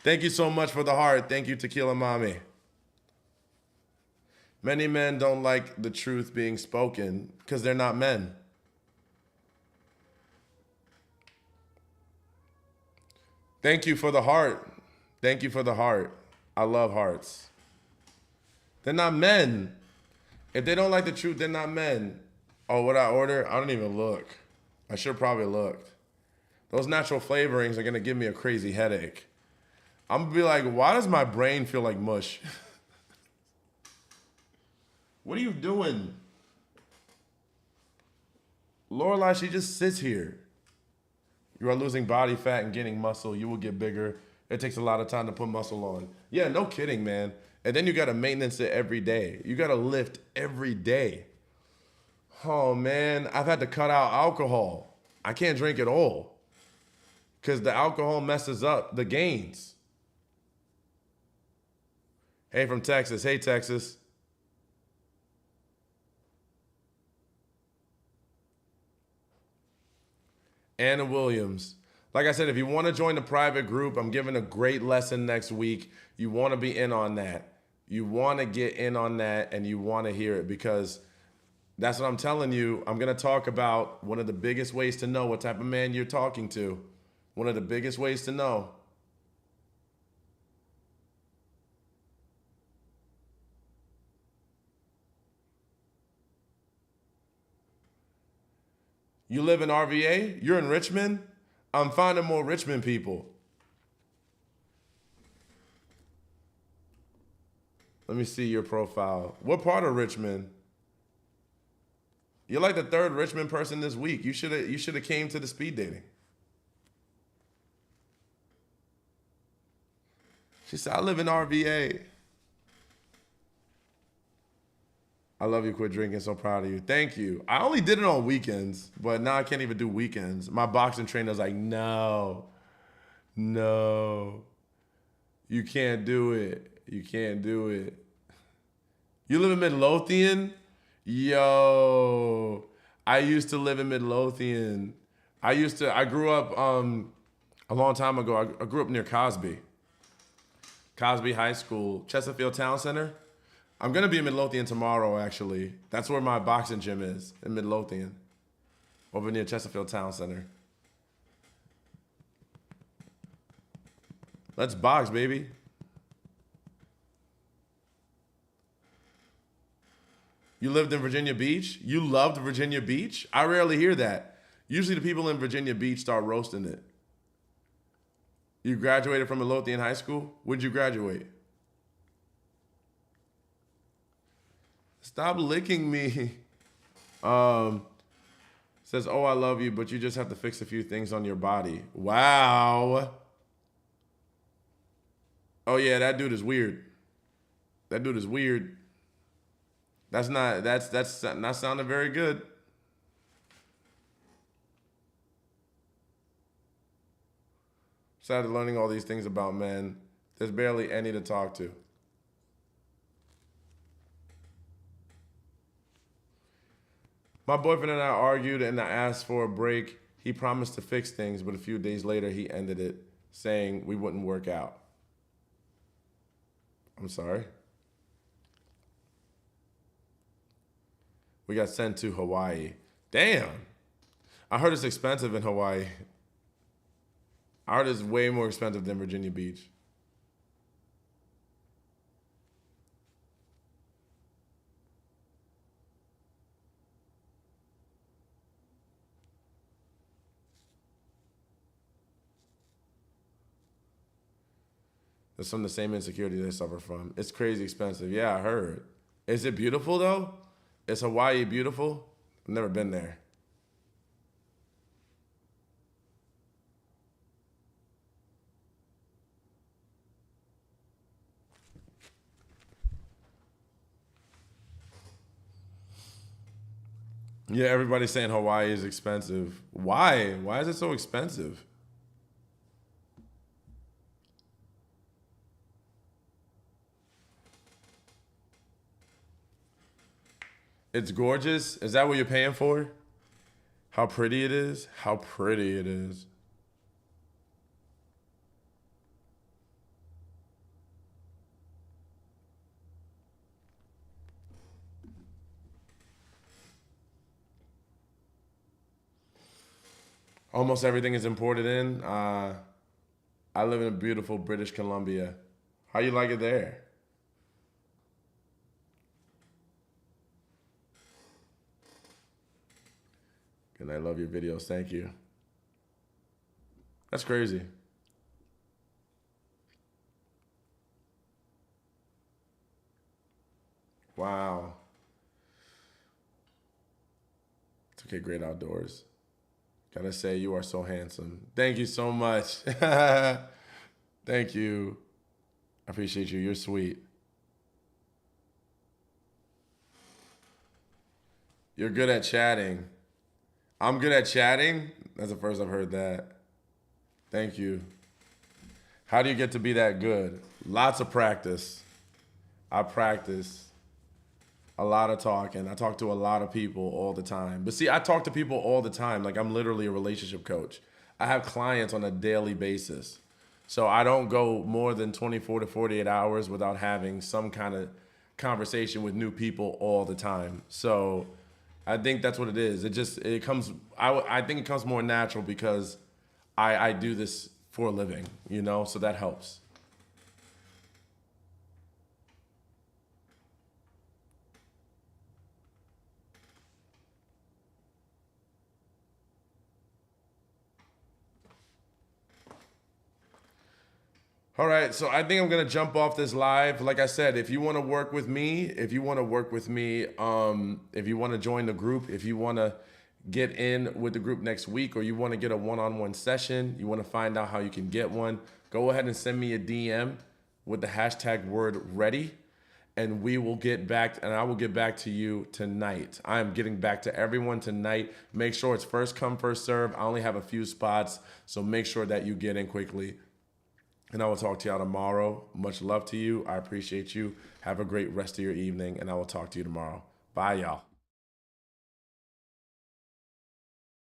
Thank you so much for the heart. Thank you, Tequila Mommy. Many men don't like the truth being spoken because they're not men. Thank you for the heart. Thank you for the heart. I love hearts. They're not men. If they don't like the truth, they're not men. Oh, what I order? I don't even look. I should probably looked. Those natural flavorings are gonna give me a crazy headache. I'm gonna be like, why does my brain feel like mush? What are you doing? Lorelai, she just sits here. You are losing body fat and gaining muscle. You will get bigger. It takes a lot of time to put muscle on. Yeah, no kidding, man. And then you got to maintenance it every day. You got to lift every day. Oh, man. I've had to cut out alcohol. I can't drink at all because the alcohol messes up the gains. Hey, from Texas. Hey, Texas. Anna Williams. Like I said, if you want to join the private group, I'm giving a great lesson next week. You want to be in on that. You want to get in on that and you want to hear it because that's what I'm telling you. I'm going to talk about one of the biggest ways to know what type of man you're talking to. One of the biggest ways to know. You live in RVA? You're in Richmond? I'm finding more Richmond people. Let me see your profile. What part of Richmond? You're like the third Richmond person this week. You should have came to the speed dating. She said, I live in RVA. I love you. Quit drinking. So proud of you. Thank you. I only did it on weekends, but now I can't even do weekends. My boxing trainer's like, no, you can't do it. You can't do it. You live in Midlothian? Yo, I used to live in Midlothian. I grew up a long time ago. I grew up near Cosby High School, Chesterfield Town Center. I'm going to be in Midlothian tomorrow, actually. That's where my boxing gym is, in Midlothian, over near Chesterfield Town Center. Let's box, baby. You lived in Virginia Beach? You loved Virginia Beach? I rarely hear that. Usually the people in Virginia Beach start roasting it. You graduated from Midlothian High School? Where'd you graduate? Stop licking me. Says, oh, I love you, but you just have to fix a few things on your body. Wow. Oh, yeah, that dude is weird. That dude is weird. That's not sounding very good. Started learning all these things about men. There's barely any to talk to. My boyfriend and I argued and I asked for a break. He promised to fix things, but a few days later he ended it, saying we wouldn't work out. I'm sorry. We got sent to Hawaii. Damn. I heard it's expensive in Hawaii. I heard it's way more expensive than Virginia Beach. It's from the same insecurity they suffer from. It's crazy expensive. Yeah, I heard. Is it beautiful though? Is Hawaii beautiful? I've never been there. Yeah, everybody's saying Hawaii is expensive. Why? Why is it so expensive? It's gorgeous. Is that what you're paying for? How pretty it is? How pretty it is. Almost everything is imported in. I live in a beautiful British Columbia. How you like it there? And I love your videos. Thank you. That's crazy. Wow. It's okay, great outdoors. Gotta say, you are so handsome. Thank you so much. Thank you. I appreciate you. You're sweet. You're good at chatting. I'm good at chatting. That's the first I've heard that. Thank you. How do you get to be that good? Lots of practice. I practice a lot of talking. I talk to a lot of people all the time. But see, I talk to people all the time. Like I'm literally a relationship coach. I have clients on a daily basis. So I don't go more than 24 to 48 hours without having some kind of conversation with new people all the time. So I think that's what it is. It comes, I think it comes more natural because I do this for a living, you know, so that helps. All right, so I think I'm gonna jump off this live. Like I said, if you want to work with me, if you want to join the group, if you want to get in with the group next week, or you want to get a one-on-one session, you want to find out how you can get one, go ahead and send me a DM with the hashtag word ready, and we will get back, and I will get back to you tonight. I am getting back to everyone tonight. Make sure it's first come, first serve. I only have a few spots, so make sure that you get in quickly. And I will talk to y'all tomorrow. Much love to you. I appreciate you. Have a great rest of your evening, and I will talk to you tomorrow. Bye, y'all.